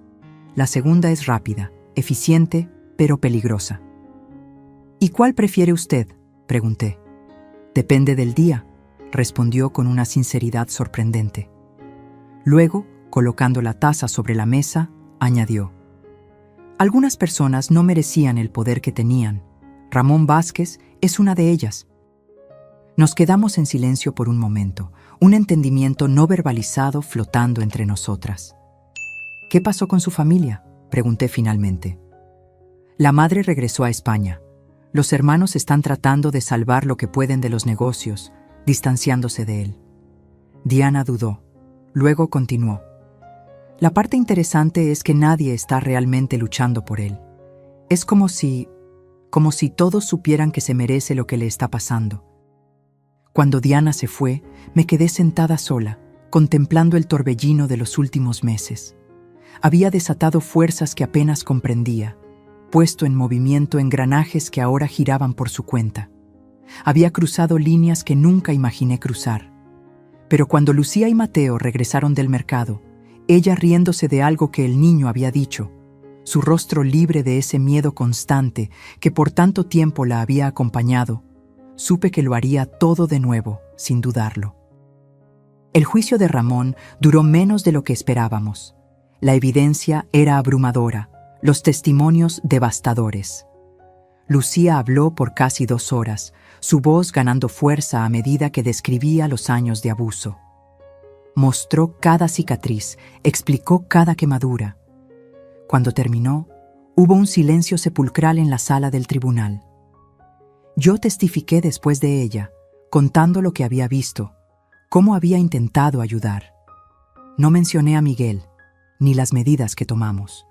La segunda es rápida, eficiente, pero peligrosa». «¿Y cuál prefiere usted?», pregunté. «Depende del día», respondió con una sinceridad sorprendente. Luego, colocando la taza sobre la mesa, añadió: «Algunas personas no merecían el poder que tenían. Ramón Vázquez es una de ellas». Nos quedamos en silencio por un momento, un entendimiento no verbalizado flotando entre nosotras. «¿Qué pasó con su familia?», pregunté finalmente. «La madre regresó a España. Los hermanos están tratando de salvar lo que pueden de los negocios, distanciándose de él». Diana dudó. Luego continuó: «La parte interesante es que nadie está realmente luchando por él. Es como si todos supieran que se merece lo que le está pasando». Cuando Diana se fue, me quedé sentada sola, contemplando el torbellino de los últimos meses. Había desatado fuerzas que apenas comprendía, puesto en movimiento engranajes que ahora giraban por su cuenta. Había cruzado líneas que nunca imaginé cruzar. Pero cuando Lucía y Mateo regresaron del mercado, ella riéndose de algo que el niño había dicho, su rostro libre de ese miedo constante que por tanto tiempo la había acompañado, supe que lo haría todo de nuevo, sin dudarlo. El juicio de Ramón duró menos de lo que esperábamos. La evidencia era abrumadora, los testimonios devastadores. Lucía habló por casi 2 horas, su voz ganando fuerza a medida que describía los años de abuso. Mostró cada cicatriz, explicó cada quemadura. Cuando terminó, hubo un silencio sepulcral en la sala del tribunal. Yo testifiqué después de ella, contando lo que había visto, cómo había intentado ayudar. No mencioné a Miguel, ni las medidas que tomamos.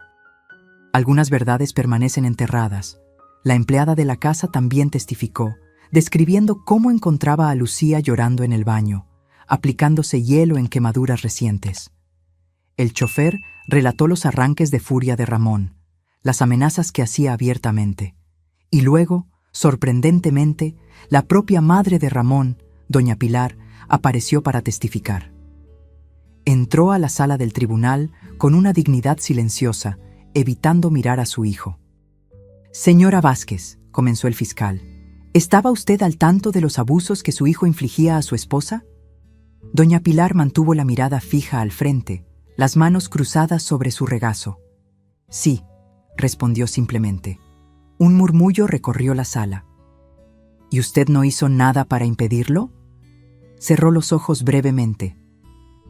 Algunas verdades permanecen enterradas. La empleada de la casa también testificó, describiendo cómo encontraba a Lucía llorando en el baño, aplicándose hielo en quemaduras recientes. El chofer relató los arranques de furia de Ramón, las amenazas que hacía abiertamente. Y luego, sorprendentemente, la propia madre de Ramón, doña Pilar, apareció para testificar. Entró a la sala del tribunal con una dignidad silenciosa, evitando mirar a su hijo. «Señora Vázquez», comenzó el fiscal, «¿estaba usted al tanto de los abusos que su hijo infligía a su esposa?». Doña Pilar mantuvo la mirada fija al frente, las manos cruzadas sobre su regazo. Sí, respondió simplemente. Un murmullo recorrió la sala. ¿Y usted no hizo nada para impedirlo? Cerró los ojos brevemente.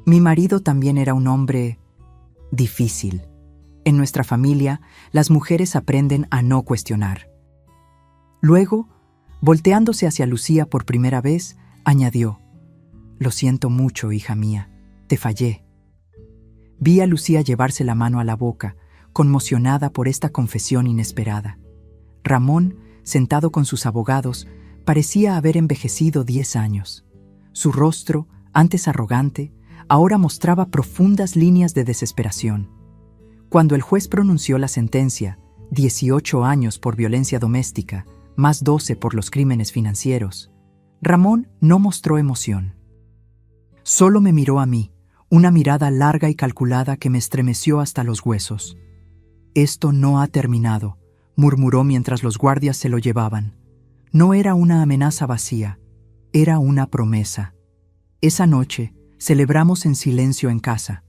Mi marido también era un hombre difícil. En nuestra familia, las mujeres aprenden a no cuestionar. Luego, volteándose hacia Lucía por primera vez, añadió: Lo siento mucho, hija mía, te fallé. Vi a Lucía llevarse la mano a la boca, conmocionada por esta confesión inesperada. Ramón, sentado con sus abogados, parecía haber envejecido 10 años. Su rostro, antes arrogante, ahora mostraba profundas líneas de desesperación. Cuando el juez pronunció la sentencia, 18 años por violencia doméstica, más 12 por los crímenes financieros, Ramón no mostró emoción. Solo me miró a mí, una mirada larga y calculada que me estremeció hasta los huesos. Esto no ha terminado, murmuró mientras los guardias se lo llevaban. No era una amenaza vacía, era una promesa. Esa noche celebramos en silencio en casa.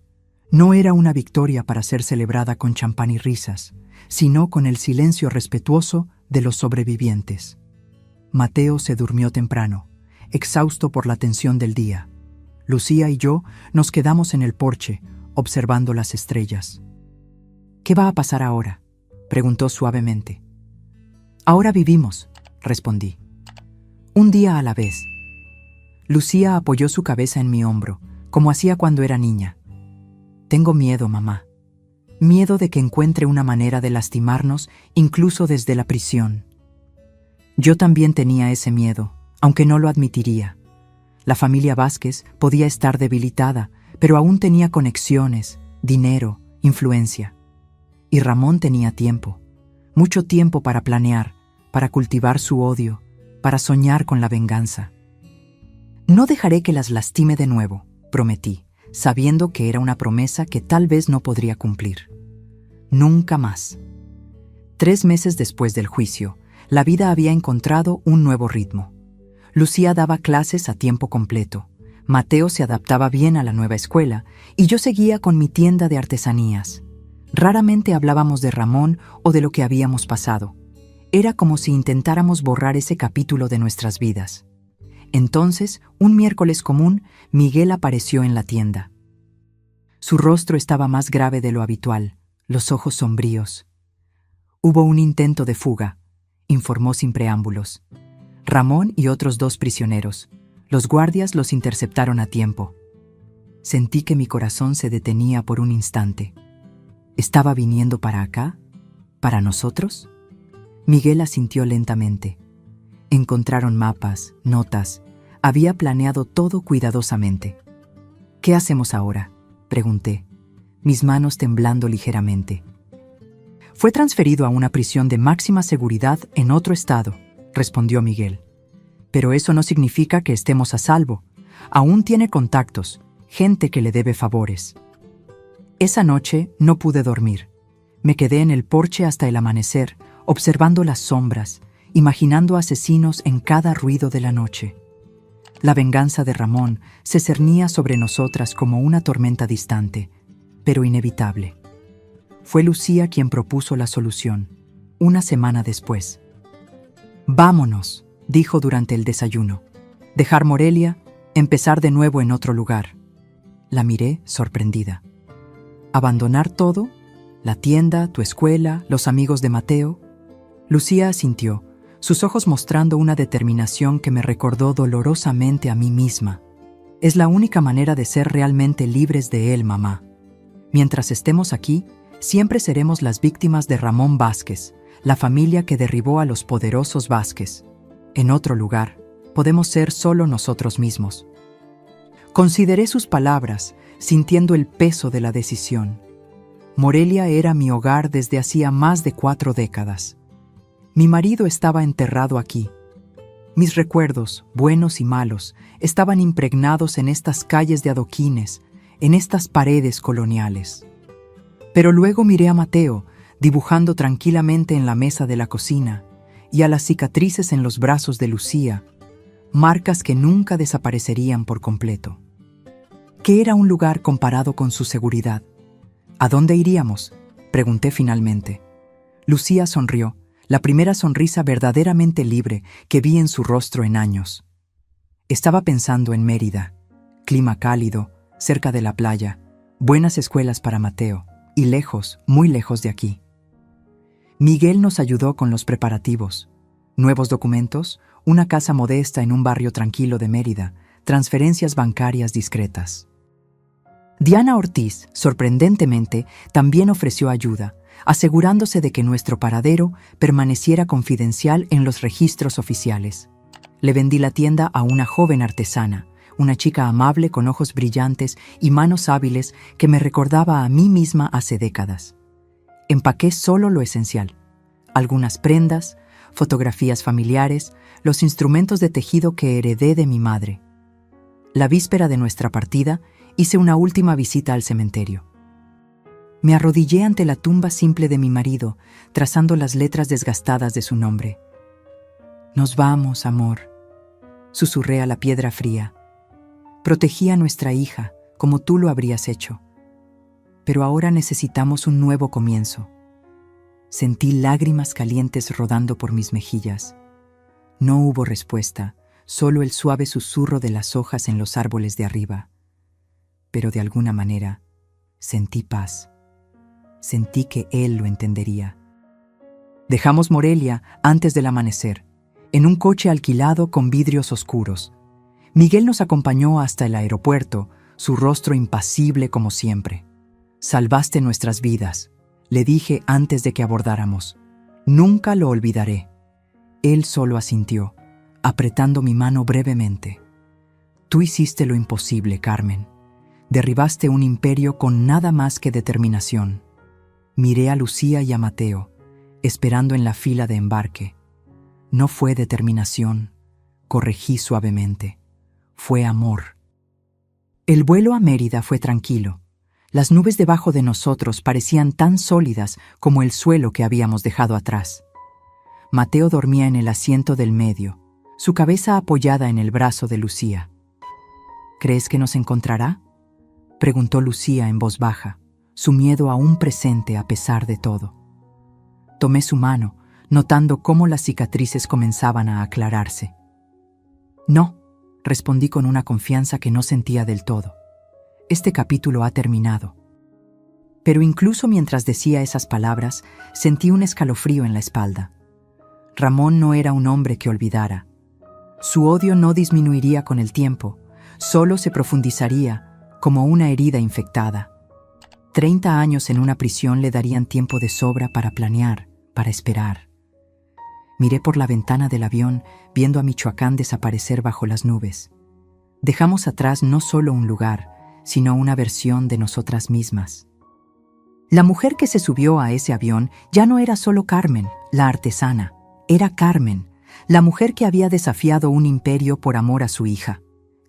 No era una victoria para ser celebrada con champán y risas, sino con el silencio respetuoso de los sobrevivientes. Mateo se durmió temprano, exhausto por la tensión del día. Lucía y yo nos quedamos en el porche, observando las estrellas. ¿Qué va a pasar ahora?, preguntó suavemente. Ahora vivimos, respondí. Un día a la vez. Lucía apoyó su cabeza en mi hombro, como hacía cuando era niña. Tengo miedo, mamá. Miedo de que encuentre una manera de lastimarnos, incluso desde la prisión. Yo también tenía ese miedo, aunque no lo admitiría. La familia Vázquez podía estar debilitada, pero aún tenía conexiones, dinero, influencia. Y Ramón tenía tiempo, mucho tiempo para planear, para cultivar su odio, para soñar con la venganza. No dejaré que las lastime de nuevo, prometí, sabiendo que era una promesa que tal vez no podría cumplir. Nunca más. 3 meses después del juicio, la vida había encontrado un nuevo ritmo. Lucía daba clases a tiempo completo, Mateo se adaptaba bien a la nueva escuela y yo seguía con mi tienda de artesanías. Raramente hablábamos de Ramón o de lo que habíamos pasado. Era como si intentáramos borrar ese capítulo de nuestras vidas. Entonces, un miércoles común, Miguel apareció en la tienda. Su rostro estaba más grave de lo habitual, los ojos sombríos. Hubo un intento de fuga, informó sin preámbulos. Ramón y otros 2 prisioneros. Los guardias los interceptaron a tiempo. Sentí que mi corazón se detenía por un instante. ¿Estaba viniendo para acá? ¿Para nosotros? Miguel asintió lentamente. Encontraron mapas, notas. Había planeado todo cuidadosamente. ¿Qué hacemos ahora?, pregunté, mis manos temblando ligeramente. Fue transferido a una prisión de máxima seguridad en otro estado, respondió Miguel. Pero eso no significa que estemos a salvo. Aún tiene contactos, gente que le debe favores. Esa noche no pude dormir. Me quedé en el porche hasta el amanecer, observando las sombras, imaginando asesinos en cada ruido de la noche. La venganza de Ramón se cernía sobre nosotras como una tormenta distante, pero inevitable. Fue Lucía quien propuso la solución, una semana después. «Vámonos», dijo durante el desayuno. «Dejar Morelia, empezar de nuevo en otro lugar». La miré sorprendida. «¿Abandonar todo? ¿La tienda, tu escuela, los amigos de Mateo?» Lucía asintió, sus ojos mostrando una determinación que me recordó dolorosamente a mí misma. «Es la única manera de ser realmente libres de él, mamá. Mientras estemos aquí, siempre seremos las víctimas de Ramón Vázquez, la familia que derribó a los poderosos Vázquez. En otro lugar, podemos ser solo nosotros mismos». Consideré sus palabras, sintiendo el peso de la decisión. Morelia era mi hogar desde hacía más de 4 décadas. Mi marido estaba enterrado aquí. Mis recuerdos, buenos y malos, estaban impregnados en estas calles de adoquines, en estas paredes coloniales. Pero luego miré a Mateo, dibujando tranquilamente en la mesa de la cocina, y a las cicatrices en los brazos de Lucía, marcas que nunca desaparecerían por completo. ¿Qué era un lugar comparado con su seguridad? ¿A dónde iríamos?, pregunté finalmente. Lucía sonrió, la primera sonrisa verdaderamente libre que vi en su rostro en años. Estaba pensando en Mérida, clima cálido, cerca de la playa, buenas escuelas para Mateo, y lejos, muy lejos de aquí. Miguel nos ayudó con los preparativos. Nuevos documentos, una casa modesta en un barrio tranquilo de Mérida, transferencias bancarias discretas. Diana Ortiz, sorprendentemente, también ofreció ayuda, asegurándose de que nuestro paradero permaneciera confidencial en los registros oficiales. Le vendí la tienda a una joven artesana, una chica amable con ojos brillantes y manos hábiles que me recordaba a mí misma hace décadas. Empaqué solo lo esencial: algunas prendas, fotografías familiares, los instrumentos de tejido que heredé de mi madre. La víspera de nuestra partida, hice una última visita al cementerio. Me arrodillé ante la tumba simple de mi marido, trazando las letras desgastadas de su nombre. «Nos vamos, amor», susurré a la piedra fría. «Protegí a nuestra hija, como tú lo habrías hecho. Pero ahora necesitamos un nuevo comienzo». Sentí lágrimas calientes rodando por mis mejillas. No hubo respuesta, solo el suave susurro de las hojas en los árboles de arriba. Pero de alguna manera, sentí paz. Sentí que él lo entendería. Dejamos Morelia antes del amanecer, en un coche alquilado con vidrios oscuros. Miguel nos acompañó hasta el aeropuerto, su rostro impasible como siempre. «Salvaste nuestras vidas», le dije antes de que abordáramos. «Nunca lo olvidaré». Él solo asintió, apretando mi mano brevemente. «Tú hiciste lo imposible, Carmen. Derribaste un imperio con nada más que determinación». Miré a Lucía y a Mateo, esperando en la fila de embarque. «No fue determinación», corregí suavemente. «Fue amor». El vuelo a Mérida fue tranquilo. Las nubes debajo de nosotros parecían tan sólidas como el suelo que habíamos dejado atrás. Mateo dormía en el asiento del medio, su cabeza apoyada en el brazo de Lucía. «¿Crees que nos encontrará?», preguntó Lucía en voz baja, su miedo aún presente a pesar de todo. Tomé su mano, notando cómo las cicatrices comenzaban a aclararse. «No», respondí con una confianza que no sentía del todo. Este capítulo ha terminado. Pero incluso mientras decía esas palabras, sentí un escalofrío en la espalda. Ramón no era un hombre que olvidara. Su odio no disminuiría con el tiempo, solo se profundizaría como una herida infectada. 30 años en una prisión le darían tiempo de sobra para planear, para esperar. Miré por la ventana del avión, viendo a Michoacán desaparecer bajo las nubes. Dejamos atrás no solo un lugar, sino una versión de nosotras mismas. La mujer que se subió a ese avión ya no era solo Carmen, la artesana. Era Carmen, la mujer que había desafiado un imperio por amor a su hija.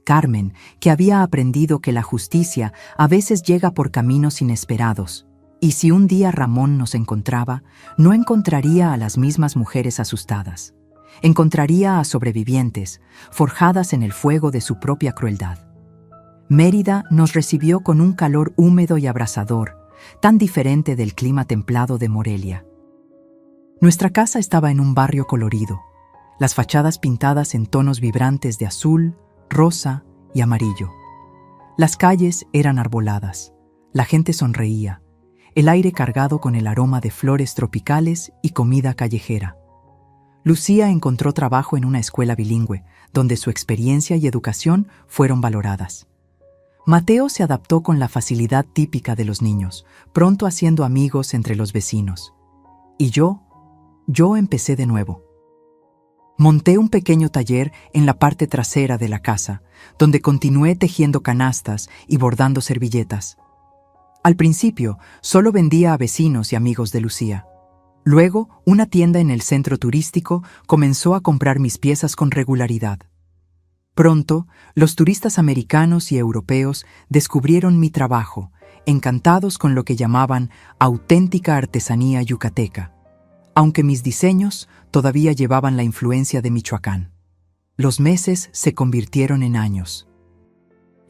Carmen, que había aprendido que la justicia a veces llega por caminos inesperados. Y si un día Ramón nos encontraba, no encontraría a las mismas mujeres asustadas. Encontraría a sobrevivientes, forjadas en el fuego de su propia crueldad. Mérida nos recibió con un calor húmedo y abrasador, tan diferente del clima templado de Morelia. Nuestra casa estaba en un barrio colorido, las fachadas pintadas en tonos vibrantes de azul, rosa y amarillo. Las calles eran arboladas, la gente sonreía, el aire cargado con el aroma de flores tropicales y comida callejera. Lucía encontró trabajo en una escuela bilingüe, donde su experiencia y educación fueron valoradas. Mateo se adaptó con la facilidad típica de los niños, pronto haciendo amigos entre los vecinos. Y yo empecé de nuevo. Monté un pequeño taller en la parte trasera de la casa, donde continué tejiendo canastas y bordando servilletas. Al principio, solo vendía a vecinos y amigos de Lucía. Luego, una tienda en el centro turístico comenzó a comprar mis piezas con regularidad. Pronto, los turistas americanos y europeos descubrieron mi trabajo, encantados con lo que llamaban auténtica artesanía yucateca, aunque mis diseños todavía llevaban la influencia de Michoacán. Los meses se convirtieron en años.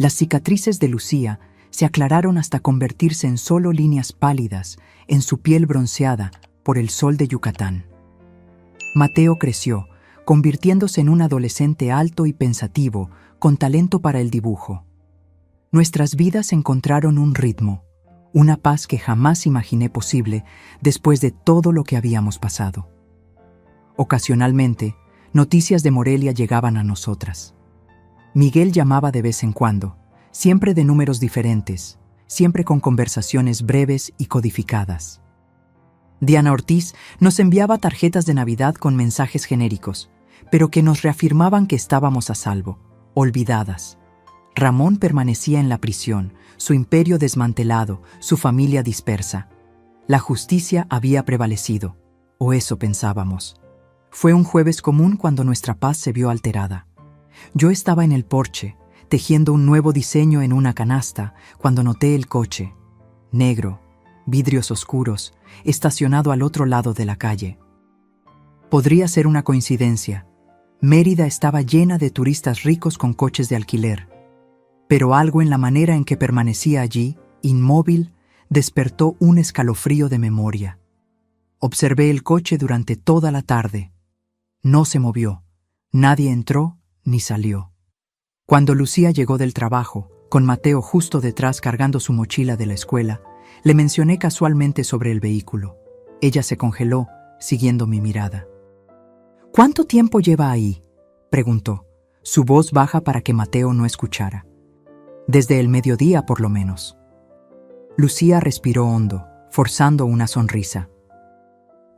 Las cicatrices de Lucía se aclararon hasta convertirse en solo líneas pálidas en su piel bronceada por el sol de Yucatán. Mateo creció, convirtiéndose en un adolescente alto y pensativo, con talento para el dibujo. Nuestras vidas encontraron un ritmo, una paz que jamás imaginé posible después de todo lo que habíamos pasado. Ocasionalmente, noticias de Morelia llegaban a nosotras. Miguel llamaba de vez en cuando, siempre de números diferentes, siempre con conversaciones breves y codificadas. Diana Ortiz nos enviaba tarjetas de Navidad con mensajes genéricos, pero que nos reafirmaban que estábamos a salvo, olvidadas. Ramón permanecía en la prisión, su imperio desmantelado, su familia dispersa. La justicia había prevalecido, o eso pensábamos. Fue un jueves común cuando nuestra paz se vio alterada. Yo estaba en el porche, tejiendo un nuevo diseño en una canasta, cuando noté el coche, negro, vidrios oscuros, estacionado al otro lado de la calle. Podría ser una coincidencia. Mérida estaba llena de turistas ricos con coches de alquiler, pero algo en la manera en que permanecía allí, inmóvil, despertó un escalofrío de memoria. Observé el coche durante toda la tarde. No se movió, nadie entró ni salió. Cuando Lucía llegó del trabajo, con Mateo justo detrás cargando su mochila de la escuela, le mencioné casualmente sobre el vehículo. Ella se congeló, siguiendo mi mirada. ¿Cuánto tiempo lleva ahí?, preguntó, su voz baja para que Mateo no escuchara. Desde el mediodía, por lo menos. Lucía respiró hondo, forzando una sonrisa.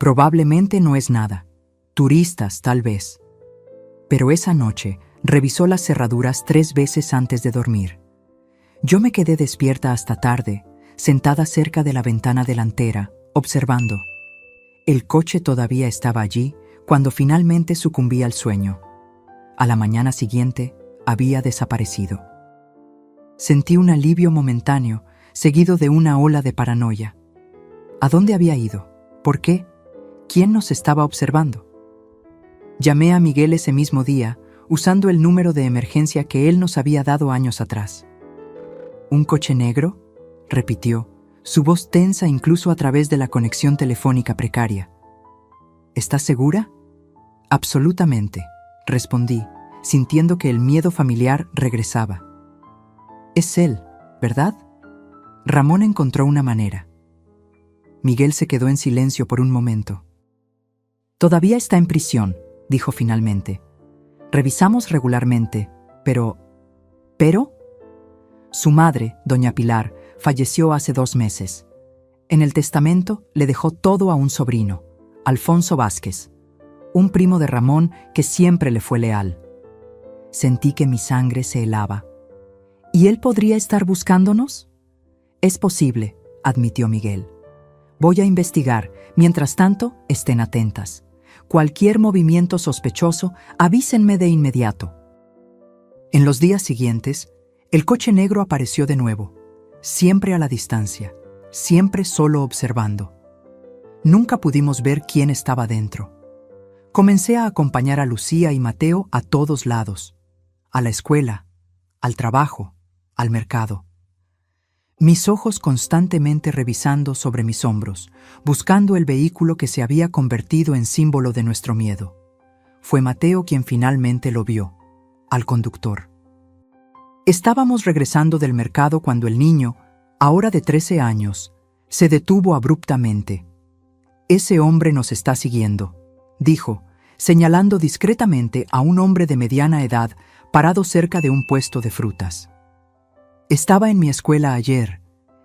Probablemente no es nada. Turistas, tal vez. Pero esa noche revisó las cerraduras 3 veces antes de dormir. Yo me quedé despierta hasta tarde, sentada cerca de la ventana delantera, observando. El coche todavía estaba allí cuando finalmente sucumbí al sueño. A la mañana siguiente, había desaparecido. Sentí un alivio momentáneo, seguido de una ola de paranoia. ¿A dónde había ido? ¿Por qué? ¿Quién nos estaba observando? Llamé a Miguel ese mismo día, usando el número de emergencia que él nos había dado años atrás. ¿Un coche negro?, repitió, su voz tensa incluso a través de la conexión telefónica precaria. ¿Estás segura? Absolutamente, respondí, sintiendo que el miedo familiar regresaba. Es él, ¿verdad? Ramón encontró una manera. Miguel se quedó en silencio por un momento. Todavía está en prisión, dijo finalmente. Revisamos regularmente, pero... ¿Pero? Su madre, doña Pilar, falleció hace 2 meses. En el testamento le dejó todo a un sobrino, Alfonso Vázquez, un primo de Ramón que siempre le fue leal. Sentí que mi sangre se helaba. ¿Y él podría estar buscándonos? Es posible, admitió Miguel. Voy a investigar. Mientras tanto, estén atentas. Cualquier movimiento sospechoso, avísenme de inmediato. En los días siguientes, el coche negro apareció de nuevo, siempre a la distancia, siempre solo observando. Nunca pudimos ver quién estaba dentro. Comencé a acompañar a Lucía y Mateo a todos lados, a la escuela, al trabajo, al mercado. Mis ojos constantemente revisando sobre mis hombros, buscando el vehículo que se había convertido en símbolo de nuestro miedo. Fue Mateo quien finalmente lo vio, al conductor. Estábamos regresando del mercado cuando el niño, ahora de 13 años, se detuvo abruptamente. «Ese hombre nos está siguiendo», dijo, señalando discretamente a un hombre de mediana edad parado cerca de un puesto de frutas. Estaba en mi escuela ayer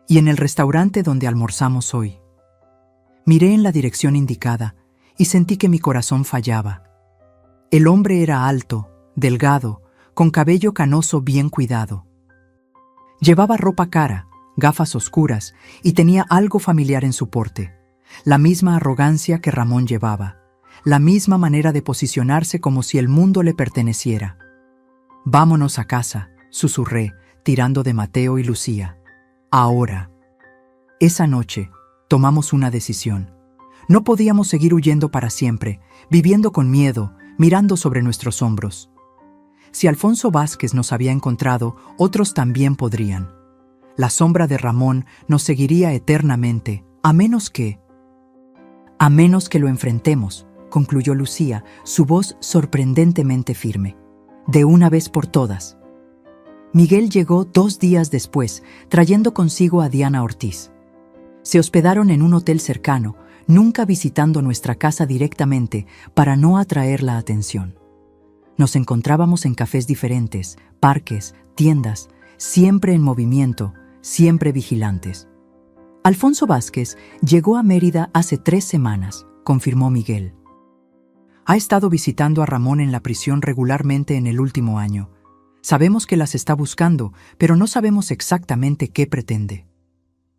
y en el restaurante donde almorzamos hoy. Miré en la dirección indicada y sentí que mi corazón fallaba. El hombre era alto, delgado, con cabello canoso bien cuidado. Llevaba ropa cara, gafas oscuras y tenía algo familiar en su porte. La misma arrogancia que Ramón llevaba, la misma manera de posicionarse como si el mundo le perteneciera. «Vámonos a casa», susurré, tirando de Mateo y Lucía. «Ahora». Esa noche, tomamos una decisión. No podíamos seguir huyendo para siempre, viviendo con miedo, mirando sobre nuestros hombros. Si Alfonso Vázquez nos había encontrado, otros también podrían. La sombra de Ramón nos seguiría eternamente, a menos que lo enfrentemos, concluyó Lucía, su voz sorprendentemente firme. De una vez por todas. Miguel llegó 2 días después, trayendo consigo a Diana Ortiz. Se hospedaron en un hotel cercano, nunca visitando nuestra casa directamente para no atraer la atención. Nos encontrábamos en cafés diferentes, parques, tiendas, siempre en movimiento, siempre vigilantes. Alfonso Vázquez llegó a Mérida hace 3 semanas, confirmó Miguel. Ha estado visitando a Ramón en la prisión regularmente en el último año. Sabemos que las está buscando, pero no sabemos exactamente qué pretende.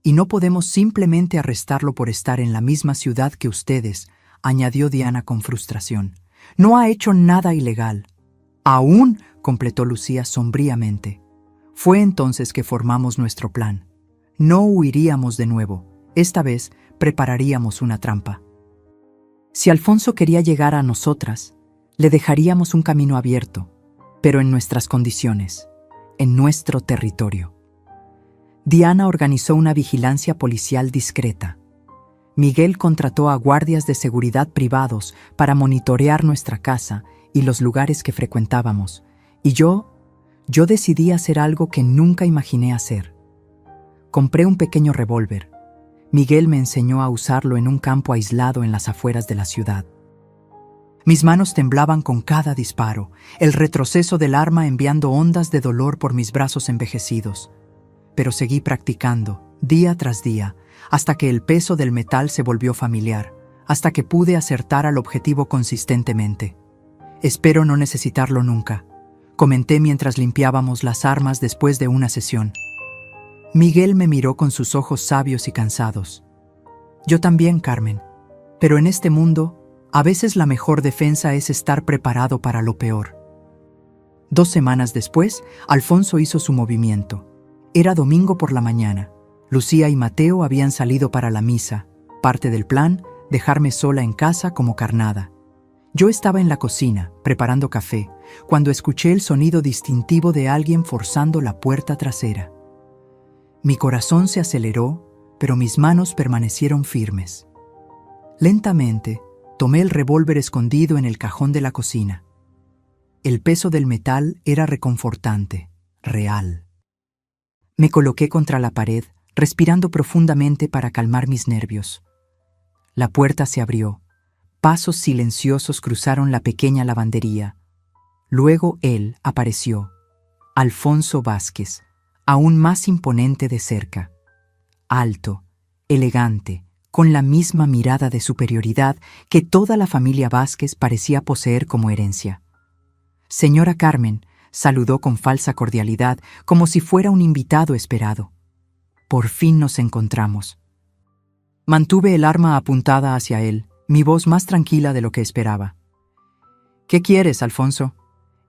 Y no podemos simplemente arrestarlo por estar en la misma ciudad que ustedes, añadió Diana con frustración. No ha hecho nada ilegal. Aún, completó Lucía sombríamente. Fue entonces que formamos nuestro plan. No huiríamos de nuevo. Esta vez prepararíamos una trampa. Si Alfonso quería llegar a nosotras, le dejaríamos un camino abierto, pero en nuestras condiciones, en nuestro territorio. Diana organizó una vigilancia policial discreta. Miguel contrató a guardias de seguridad privados para monitorear nuestra casa y los lugares que frecuentábamos, y yo decidí hacer algo que nunca imaginé hacer. Compré un pequeño revólver. Miguel me enseñó a usarlo en un campo aislado en las afueras de la ciudad. Mis manos temblaban con cada disparo, el retroceso del arma enviando ondas de dolor por mis brazos envejecidos. Pero seguí practicando, día tras día, hasta que el peso del metal se volvió familiar, hasta que pude acertar al objetivo consistentemente. Espero no necesitarlo nunca, comenté mientras limpiábamos las armas después de una sesión. Miguel me miró con sus ojos sabios y cansados. Yo también, Carmen, pero en este mundo, a veces la mejor defensa es estar preparado para lo peor. 2 semanas después, Alfonso hizo su movimiento. Era domingo por la mañana. Lucía y Mateo habían salido para la misa. Parte del plan, dejarme sola en casa como carnada. Yo estaba en la cocina, preparando café, cuando escuché el sonido distintivo de alguien forzando la puerta trasera. Mi corazón se aceleró, pero mis manos permanecieron firmes. Lentamente, tomé el revólver escondido en el cajón de la cocina. El peso del metal era reconfortante, real. Me coloqué contra la pared, respirando profundamente para calmar mis nervios. La puerta se abrió. Pasos silenciosos cruzaron la pequeña lavandería. Luego él apareció, Alfonso Vázquez, aún más imponente de cerca. Alto, elegante, con la misma mirada de superioridad que toda la familia Vázquez parecía poseer como herencia. Señora Carmen, saludó con falsa cordialidad, como si fuera un invitado esperado. Por fin nos encontramos. Mantuve el arma apuntada hacia él, mi voz más tranquila de lo que esperaba. ¿Qué quieres, Alfonso?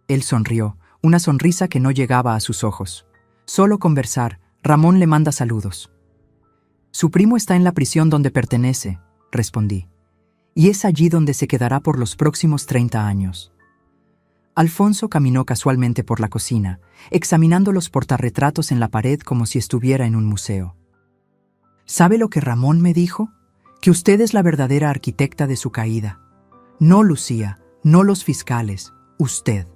Él sonrió, una sonrisa que no llegaba a sus ojos. Solo conversar. Ramón le manda saludos. Su primo está en la prisión donde pertenece, respondí, y es allí donde se quedará por los próximos 30 años. Alfonso caminó casualmente por la cocina, examinando los portarretratos en la pared como si estuviera en un museo. ¿Sabe lo que Ramón me dijo? Que usted es la verdadera arquitecta de su caída. No Lucía, no los fiscales, usted.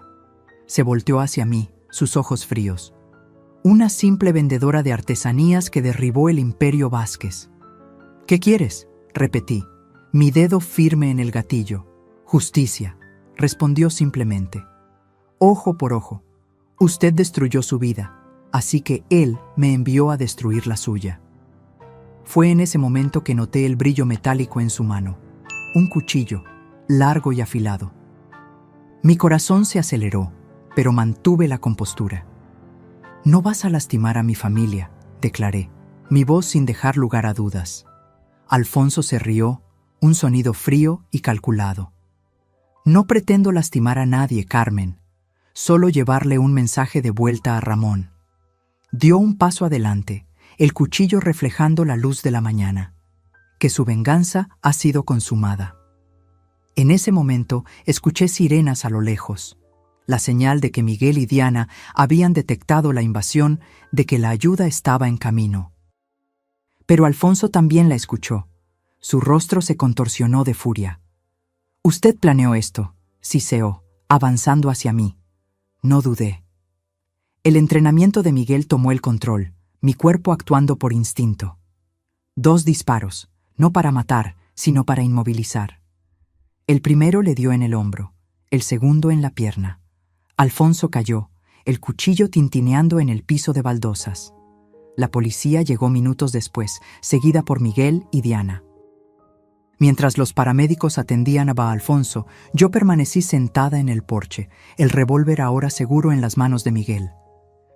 Se volteó hacia mí, sus ojos fríos. Una simple vendedora de artesanías que derribó el imperio Vázquez. ¿Qué quieres? Repetí, mi dedo firme en el gatillo. Justicia, respondió simplemente. Ojo por ojo. Usted destruyó su vida, así que él me envió a destruir la suya. Fue en ese momento que noté el brillo metálico en su mano. Un cuchillo, largo y afilado. Mi corazón se aceleró, pero mantuve la compostura. No vas a lastimar a mi familia, declaré, mi voz sin dejar lugar a dudas. Alfonso se rió, un sonido frío y calculado. No pretendo lastimar a nadie, Carmen, solo llevarle un mensaje de vuelta a Ramón. Dio un paso adelante, el cuchillo reflejando la luz de la mañana, que su venganza ha sido consumada. En ese momento escuché sirenas a lo lejos. la señal de que Miguel y Diana habían detectado la invasión, de que la ayuda estaba en camino. Pero Alfonso también la escuchó. Su rostro se contorsionó de furia. «Usted planeó esto», siseó, avanzando hacia mí. No dudé. El entrenamiento de Miguel tomó el control, mi cuerpo actuando por instinto. 2 disparos, no para matar, sino para inmovilizar. El primero le dio en el hombro, el segundo en la pierna. Alfonso cayó, el cuchillo tintineando en el piso de baldosas. La policía llegó minutos después, seguida por Miguel y Diana. Mientras los paramédicos atendían a Alfonso, yo permanecí sentada en el porche, el revólver ahora seguro en las manos de Miguel.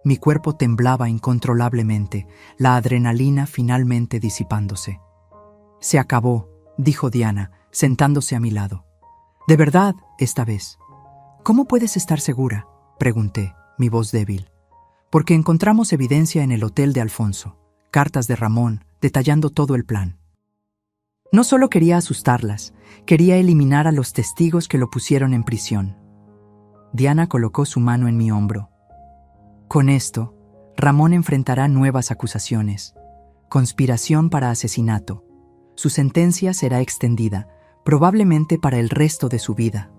Mi cuerpo temblaba incontrolablemente, la adrenalina finalmente disipándose. «Se acabó», dijo Diana, sentándose a mi lado. «De verdad, esta vez». «¿Cómo puedes estar segura?», pregunté, mi voz débil. «Porque encontramos evidencia en el hotel de Alfonso, cartas de Ramón, detallando todo el plan». No solo quería asustarlas, quería eliminar a los testigos que lo pusieron en prisión. Diana colocó su mano en mi hombro. «Con esto, Ramón enfrentará nuevas acusaciones. Conspiración para asesinato. Su sentencia será extendida, probablemente para el resto de su vida».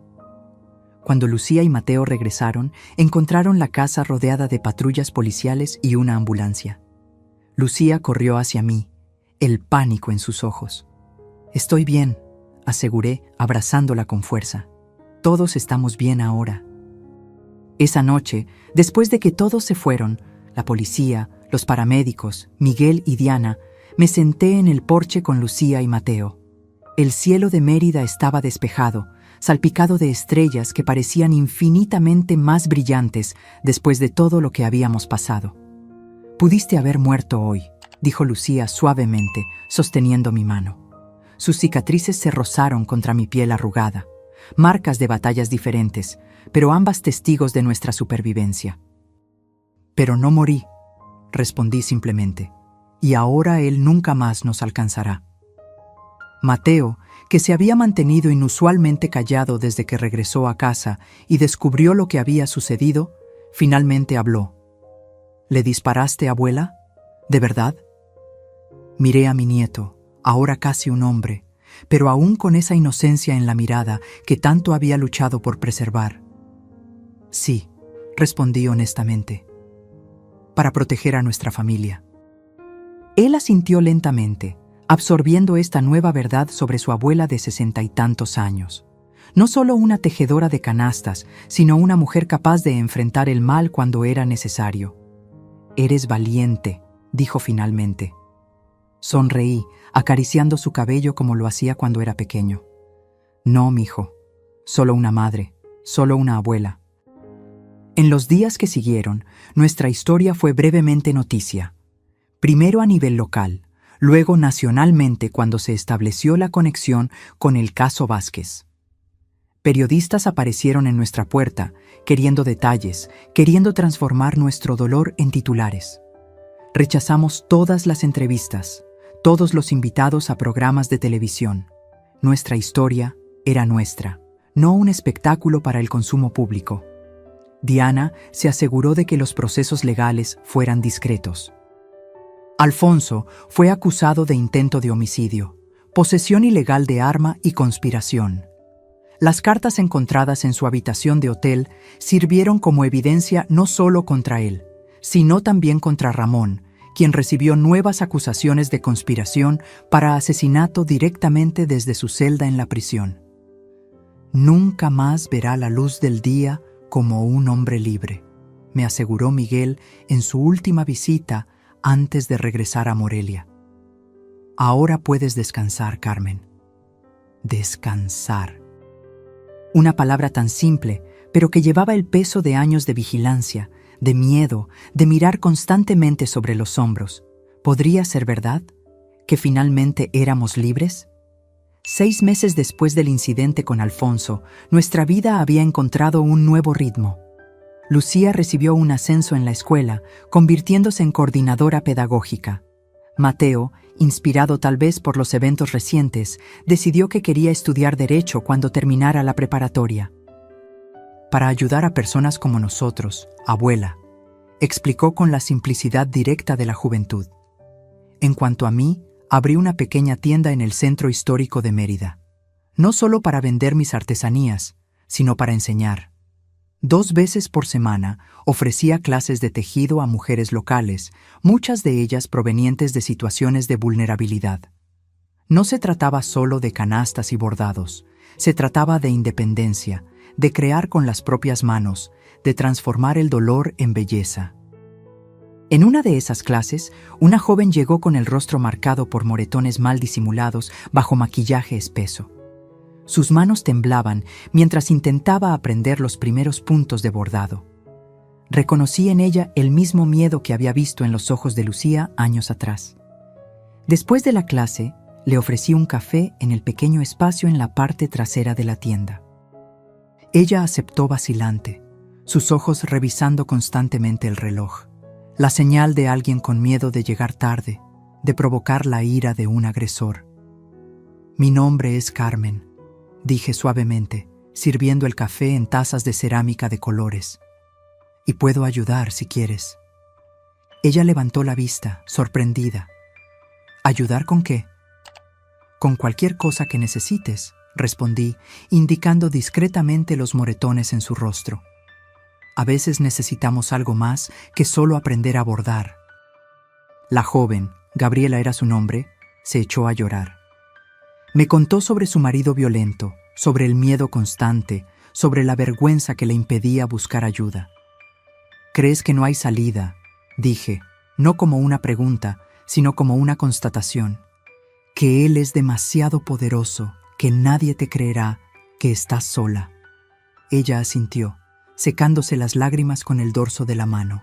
Cuando Lucía y Mateo regresaron, encontraron la casa rodeada de patrullas policiales y una ambulancia. Lucía corrió hacia mí, el pánico en sus ojos. «Estoy bien», aseguré, abrazándola con fuerza. «Todos estamos bien ahora». Esa noche, después de que todos se fueron, la policía, los paramédicos, Miguel y Diana, me senté en el porche con Lucía y Mateo. El cielo de Mérida estaba despejado, salpicado de estrellas que parecían infinitamente más brillantes después de todo lo que habíamos pasado. «Pudiste haber muerto hoy», dijo Lucía suavemente, sosteniendo mi mano. Sus cicatrices se rozaron contra mi piel arrugada, marcas de batallas diferentes, pero ambas testigos de nuestra supervivencia. «Pero no morí», respondí simplemente, «y ahora él nunca más nos alcanzará». Mateo, que se había mantenido inusualmente callado desde que regresó a casa y descubrió lo que había sucedido, finalmente habló. «¿Le disparaste, abuela? ¿De verdad?» Miré a mi nieto, ahora casi un hombre, pero aún con esa inocencia en la mirada que tanto había luchado por preservar. «Sí», respondí honestamente, «para proteger a nuestra familia». Él asintió lentamente, absorbiendo esta nueva verdad sobre su abuela de 60 y tantos años. No solo una tejedora de canastas, sino una mujer capaz de enfrentar el mal cuando era necesario. «Eres valiente», dijo finalmente. Sonreí, acariciando su cabello como lo hacía cuando era pequeño. «No, mijo, solo una madre, solo una abuela». En los días que siguieron, nuestra historia fue brevemente noticia. Primero a nivel local, luego nacionalmente cuando se estableció la conexión con el caso Vázquez. Periodistas aparecieron en nuestra puerta, queriendo detalles, queriendo transformar nuestro dolor en titulares. Rechazamos todas las entrevistas, todos los invitados a programas de televisión. Nuestra historia era nuestra, no un espectáculo para el consumo público. Diana se aseguró de que los procesos legales fueran discretos. Alfonso fue acusado de intento de homicidio, posesión ilegal de arma y conspiración. Las cartas encontradas en su habitación de hotel sirvieron como evidencia no solo contra él, sino también contra Ramón, quien recibió nuevas acusaciones de conspiración para asesinato directamente desde su celda en la prisión. «Nunca más verá la luz del día como un hombre libre», me aseguró Miguel en su última visita antes de regresar a Morelia. «Ahora puedes descansar, Carmen». Descansar. Una palabra tan simple, pero que llevaba el peso de años de vigilancia, de miedo, de mirar constantemente sobre los hombros. ¿Podría ser verdad? ¿Que finalmente éramos libres? 6 meses después del incidente con Alfonso, nuestra vida había encontrado un nuevo ritmo. Lucía recibió un ascenso en la escuela, convirtiéndose en coordinadora pedagógica. Mateo, inspirado tal vez por los eventos recientes, decidió que quería estudiar Derecho cuando terminara la preparatoria. para ayudar a personas como nosotros, abuela, explicó con la simplicidad directa de la juventud. En cuanto a mí, abrí una pequeña tienda en el centro histórico de Mérida, no solo para vender mis artesanías, sino para enseñar. 2 veces por semana ofrecía clases de tejido a mujeres locales, muchas de ellas provenientes de situaciones de vulnerabilidad. No se trataba solo de canastas y bordados, se trataba de independencia, de crear con las propias manos, de transformar el dolor en belleza. En una de esas clases, una joven llegó con el rostro marcado por moretones mal disimulados bajo maquillaje espeso. Sus manos temblaban mientras intentaba aprender los primeros puntos de bordado. Reconocí en ella el mismo miedo que había visto en los ojos de Lucía años atrás. Después de la clase, le ofrecí un café en el pequeño espacio en la parte trasera de la tienda. Ella aceptó vacilante, sus ojos revisando constantemente el reloj, la señal de alguien con miedo de llegar tarde, de provocar la ira de un agresor. «Mi nombre es Carmen», dije suavemente, sirviendo el café en tazas de cerámica de colores. «Y puedo ayudar si quieres». Ella levantó la vista, sorprendida. «¿Ayudar con qué?» «Con cualquier cosa que necesites», respondí, indicando discretamente los moretones en su rostro. A veces necesitamos algo más que solo aprender a bordar. La joven, Gabriela era su nombre, se echó a llorar. Me contó sobre su marido violento, sobre el miedo constante, sobre la vergüenza que le impedía buscar ayuda. «¿Crees que no hay salida?», dije, no como una pregunta, sino como una constatación. «Que él es demasiado poderoso, que nadie te creerá, que estás sola». Ella asintió, secándose las lágrimas con el dorso de la mano.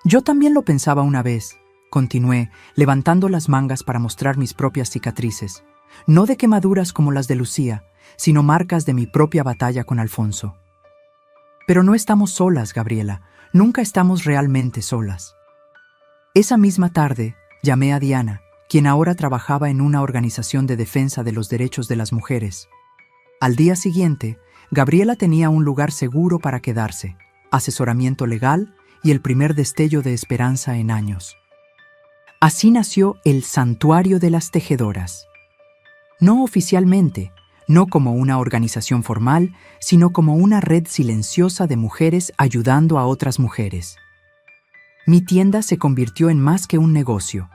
«Yo también lo pensaba una vez», continué, levantando las mangas para mostrar mis propias cicatrices, no de quemaduras como las de Lucía, sino marcas de mi propia batalla con Alfonso. «Pero no estamos solas, Gabriela, nunca estamos realmente solas». Esa misma tarde, llamé a Diana, quien ahora trabajaba en una organización de defensa de los derechos de las mujeres. Al día siguiente, Gabriela tenía un lugar seguro para quedarse, asesoramiento legal y el primer destello de esperanza en años. Así nació el Santuario de las Tejedoras. No oficialmente, no como una organización formal, sino como una red silenciosa de mujeres ayudando a otras mujeres. Mi tienda se convirtió en más que un negocio.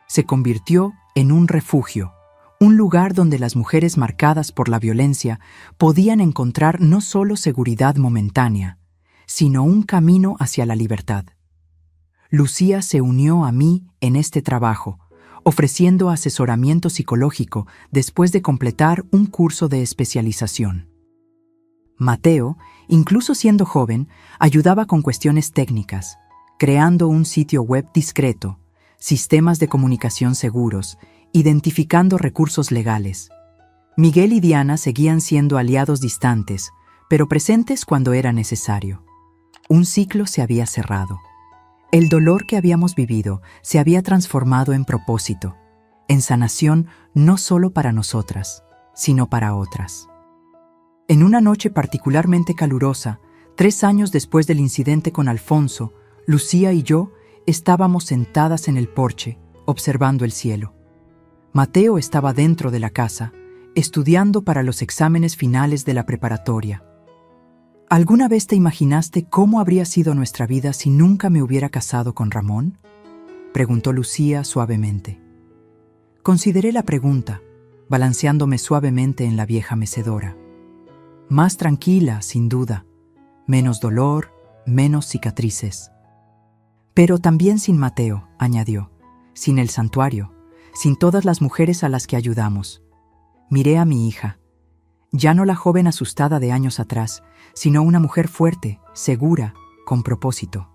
Se convirtió en un refugio, un lugar donde las mujeres marcadas por la violencia podían encontrar no solo seguridad momentánea, sino un camino hacia la libertad. Lucía se unió a mí en este trabajo, ofreciendo asesoramiento psicológico después de completar un curso de especialización. Mateo, incluso siendo joven, ayudaba con cuestiones técnicas, creando un sitio web discreto, sistemas de comunicación seguros, identificando recursos legales. Miguel y Diana seguían siendo aliados distantes, pero presentes cuando era necesario. Un ciclo se había cerrado. El dolor que habíamos vivido se había transformado en propósito, en sanación no solo para nosotras, sino para otras. En una noche particularmente calurosa, 3 años después del incidente con Alfonso, Lucía y yo estábamos sentadas en el porche, observando el cielo. Mateo estaba dentro de la casa, estudiando para los exámenes finales de la preparatoria. ¿Alguna vez te imaginaste cómo habría sido nuestra vida si nunca me hubiera casado con Ramón?, preguntó Lucía suavemente. Consideré la pregunta, balanceándome suavemente en la vieja mecedora. Más tranquila, sin duda, menos dolor, menos cicatrices. Pero también sin Mateo, añadió, sin el santuario, sin todas las mujeres a las que ayudamos. Miré a mi hija, ya no la joven asustada de años atrás, sino una mujer fuerte, segura, con propósito.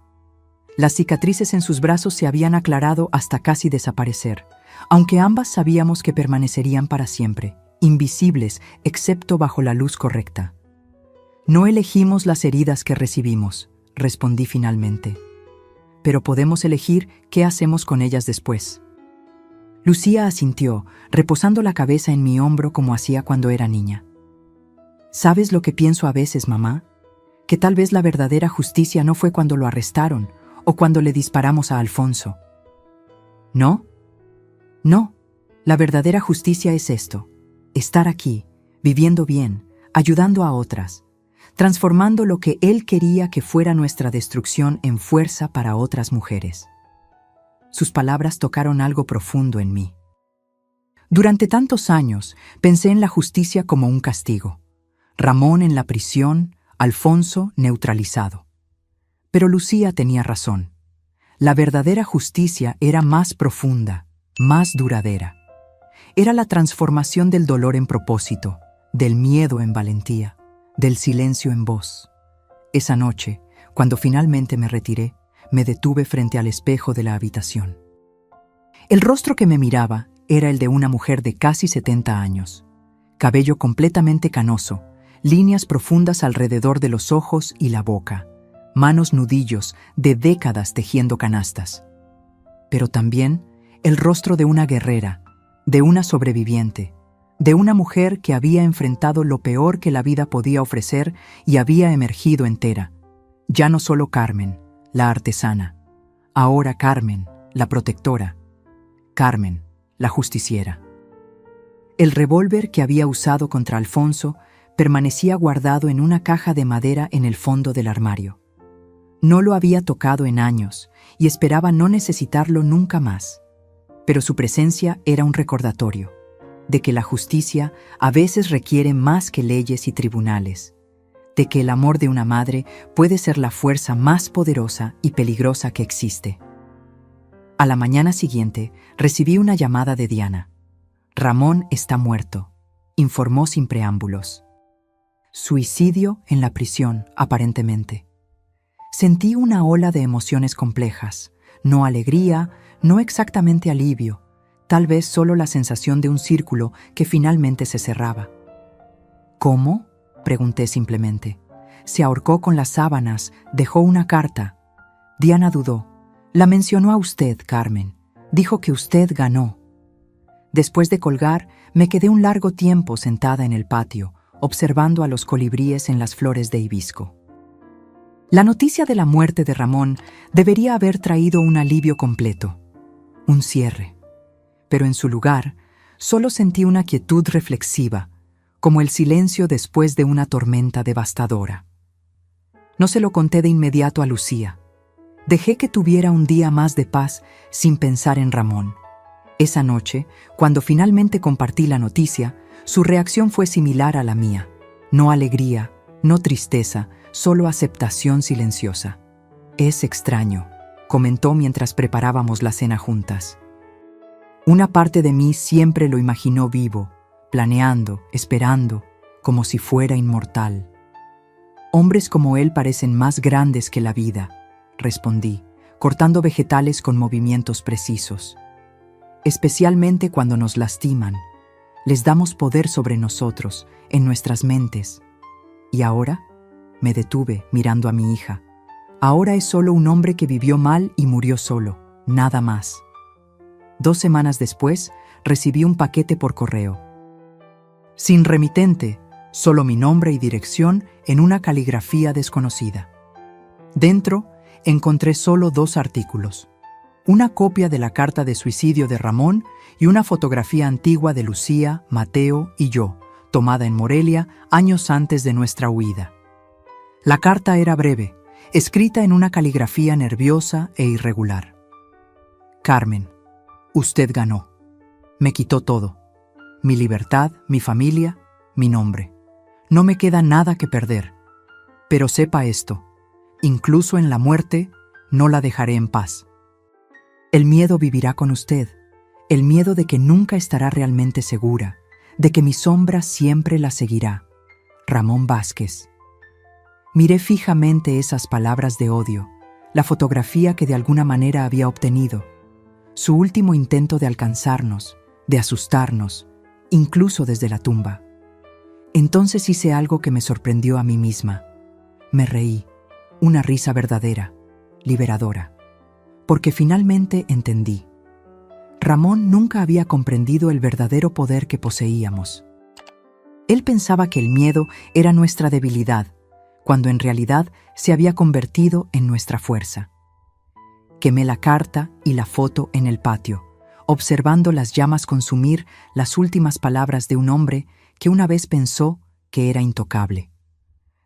Las cicatrices en sus brazos se habían aclarado hasta casi desaparecer, aunque ambas sabíamos que permanecerían para siempre, invisibles excepto bajo la luz correcta. No elegimos las heridas que recibimos, respondí finalmente. Pero podemos elegir qué hacemos con ellas después. Lucía asintió, reposando la cabeza en mi hombro como hacía cuando era niña. ¿Sabes lo que pienso a veces, mamá? que tal vez la verdadera justicia no fue cuando lo arrestaron o cuando le disparamos a Alfonso. ¿No? No, la verdadera justicia es esto: estar aquí, viviendo bien, ayudando a otras, transformando lo que él quería que fuera nuestra destrucción en fuerza para otras mujeres. Sus palabras tocaron algo profundo en mí. Durante tantos años pensé en la justicia como un castigo. Ramón en la prisión, Alfonso neutralizado. Pero Lucía tenía razón. La verdadera justicia era más profunda, más duradera. Era la transformación del dolor en propósito, del miedo en valentía, del silencio en voz. Esa noche, cuando finalmente me retiré, me detuve frente al espejo de la habitación. El rostro que me miraba era el de una mujer de casi 70 años. Cabello completamente canoso, líneas profundas alrededor de los ojos y la boca, manos nudillos de décadas tejiendo canastas. Pero también el rostro de una guerrera, de una sobreviviente, de una mujer que había enfrentado lo peor que la vida podía ofrecer y había emergido entera. Ya no solo Carmen, la artesana, ahora Carmen, la protectora, Carmen, la justiciera. El revólver que había usado contra Alfonso permanecía guardado en una caja de madera en el fondo del armario. No lo había tocado en años y esperaba no necesitarlo nunca más. Pero su presencia era un recordatorio de que la justicia a veces requiere más que leyes y tribunales, de que el amor de una madre puede ser la fuerza más poderosa y peligrosa que existe. A la mañana siguiente recibí una llamada de Diana. Ramón está muerto, informó sin preámbulos. Suicidio en la prisión, aparentemente. Sentí una ola de emociones complejas, no alegría, no exactamente alivio, tal vez solo la sensación de un círculo que finalmente se cerraba. ¿Cómo?, pregunté simplemente. Se ahorcó con las sábanas, dejó una carta. Diana dudó. La mencionó a usted, Carmen. Dijo que usted ganó. Después de colgar, me quedé un largo tiempo sentada en el patio, observando a los colibríes en las flores de hibisco. La noticia de la muerte de Ramón debería haber traído un alivio completo, un cierre. Pero en su lugar, solo sentí una quietud reflexiva, como el silencio después de una tormenta devastadora. No se lo conté de inmediato a Lucía. Dejé que tuviera un día más de paz sin pensar en Ramón. Esa noche, cuando finalmente compartí la noticia, su reacción fue similar a la mía. No alegría, no tristeza, solo aceptación silenciosa. Es extraño, comentó mientras preparábamos la cena juntas. Una parte de mí siempre lo imaginó vivo, planeando, esperando, como si fuera inmortal. Hombres como él parecen más grandes que la vida, respondí, cortando vegetales con movimientos precisos. Especialmente cuando nos lastiman, les damos poder sobre nosotros, en nuestras mentes. ¿Y ahora? Me detuve mirando a mi hija. Ahora es solo un hombre que vivió mal y murió solo, nada más. 2 semanas después, recibí un paquete por correo. Sin remitente, solo mi nombre y dirección en una caligrafía desconocida. Dentro, encontré solo 2 artículos. Una copia de la carta de suicidio de Ramón y una fotografía antigua de Lucía, Mateo y yo, tomada en Morelia años antes de nuestra huida. La carta era breve, escrita en una caligrafía nerviosa e irregular. Carmen, usted ganó. Me quitó todo. Mi libertad, mi familia, mi nombre. No me queda nada que perder. Pero sepa esto, incluso en la muerte, no la dejaré en paz. El miedo vivirá con usted, el miedo de que nunca estará realmente segura, de que mi sombra siempre la seguirá. Ramón Vázquez. Miré fijamente esas palabras de odio, la fotografía que de alguna manera había obtenido, su último intento de alcanzarnos, de asustarnos, incluso desde la tumba. Entonces hice algo que me sorprendió a mí misma. Me reí, una risa verdadera, liberadora, porque finalmente entendí. Ramón nunca había comprendido el verdadero poder que poseíamos. Él pensaba que el miedo era nuestra debilidad, cuando en realidad se había convertido en nuestra fuerza. Quemé la carta y la foto en el patio, observando las llamas consumir las últimas palabras de un hombre que una vez pensó que era intocable.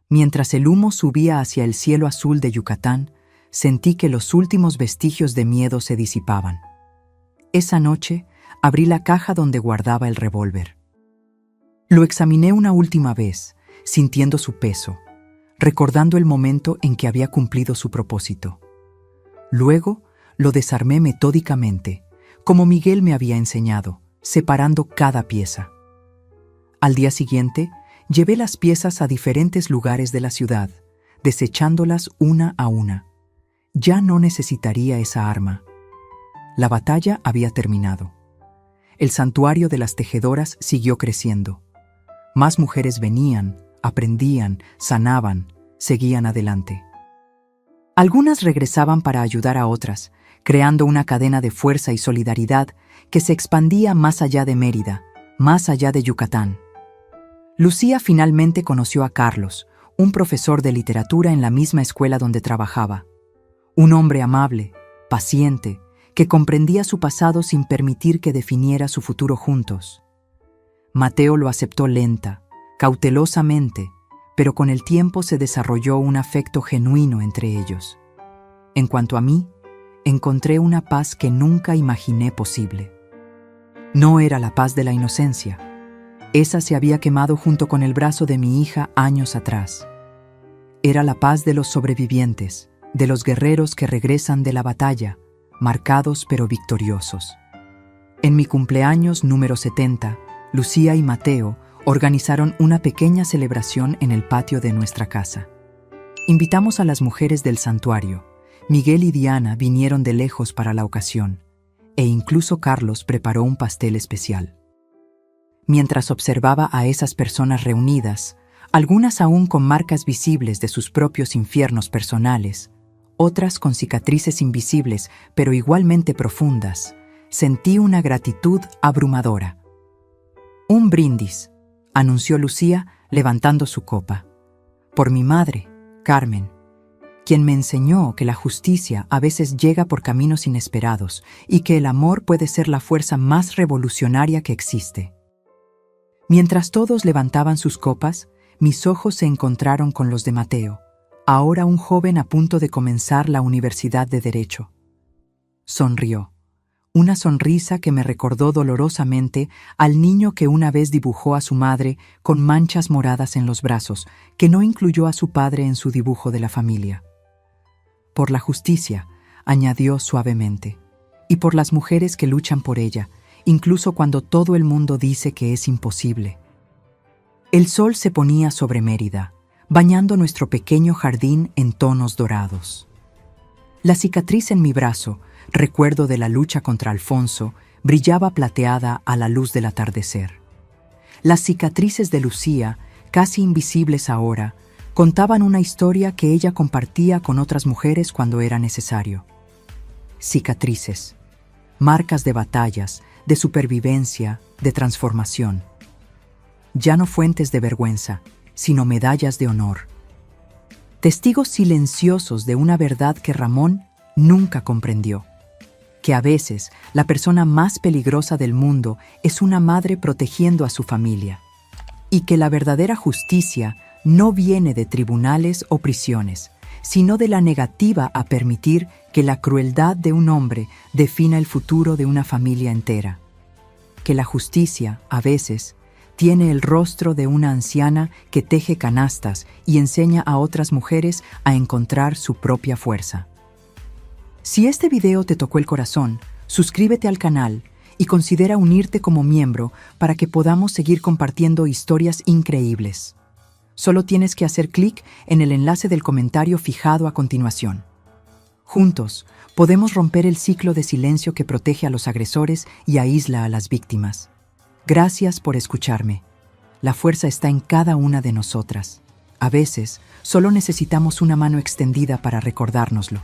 Mientras el humo subía hacia el cielo azul de Yucatán, sentí que los últimos vestigios de miedo se disipaban. Esa noche, abrí la caja donde guardaba el revólver. Lo examiné una última vez, sintiendo su peso, recordando el momento en que había cumplido su propósito. Luego, lo desarmé metódicamente, como Miguel me había enseñado, separando cada pieza. Al día siguiente, llevé las piezas a diferentes lugares de la ciudad, desechándolas una a una. Ya no necesitaría esa arma. La batalla había terminado. El santuario de las tejedoras siguió creciendo. Más mujeres venían, aprendían, sanaban, seguían adelante. Algunas regresaban para ayudar a otras, creando una cadena de fuerza y solidaridad que se expandía más allá de Mérida, más allá de Yucatán. Lucía finalmente conoció a Carlos, un profesor de literatura en la misma escuela donde trabajaba. Un hombre amable, paciente, que comprendía su pasado sin permitir que definiera su futuro juntos. Mateo lo aceptó lenta, cautelosamente, pero con el tiempo se desarrolló un afecto genuino entre ellos. En cuanto a mí, encontré una paz que nunca imaginé posible. No era la paz de la inocencia. Esa se había quemado junto con el brazo de mi hija años atrás. Era la paz de los sobrevivientes, de los guerreros que regresan de la batalla, marcados pero victoriosos. En mi cumpleaños número 70, Lucía y Mateo organizaron una pequeña celebración en el patio de nuestra casa. Invitamos a las mujeres del santuario. Miguel y Diana vinieron de lejos para la ocasión, e incluso Carlos preparó un pastel especial. Mientras observaba a esas personas reunidas, algunas aún con marcas visibles de sus propios infiernos personales, otras con cicatrices invisibles pero igualmente profundas, sentí una gratitud abrumadora. «Un brindis», anunció Lucía levantando su copa. «Por mi madre, Carmen, quien me enseñó que la justicia a veces llega por caminos inesperados y que el amor puede ser la fuerza más revolucionaria que existe». Mientras todos levantaban sus copas, mis ojos se encontraron con los de Mateo, ahora un joven a punto de comenzar la Universidad de Derecho. Sonrió, una sonrisa que me recordó dolorosamente al niño que una vez dibujó a su madre con manchas moradas en los brazos, que no incluyó a su padre en su dibujo de la familia. «Por la justicia», añadió suavemente, «y por las mujeres que luchan por ella, incluso cuando todo el mundo dice que es imposible». El sol se ponía sobre Mérida, bañando nuestro pequeño jardín en tonos dorados. La cicatriz en mi brazo, recuerdo de la lucha contra Alfonso, brillaba plateada a la luz del atardecer. Las cicatrices de Lucía, casi invisibles ahora, contaban una historia que ella compartía con otras mujeres cuando era necesario. Cicatrices, marcas de batallas, de supervivencia, de transformación. Ya no fuentes de vergüenza, sino medallas de honor. Testigos silenciosos de una verdad que Ramón nunca comprendió. Que a veces la persona más peligrosa del mundo es una madre protegiendo a su familia. Y que la verdadera justicia no viene de tribunales o prisiones, sino de la negativa a permitir que la crueldad de un hombre defina el futuro de una familia entera. Que la justicia, a veces, tiene el rostro de una anciana que teje canastas y enseña a otras mujeres a encontrar su propia fuerza. Si este video te tocó el corazón, suscríbete al canal y considera unirte como miembro para que podamos seguir compartiendo historias increíbles. Solo tienes que hacer clic en el enlace del comentario fijado a continuación. Juntos, podemos romper el ciclo de silencio que protege a los agresores y aísla a las víctimas. Gracias por escucharme. La fuerza está en cada una de nosotras. A veces, solo necesitamos una mano extendida para recordárnoslo.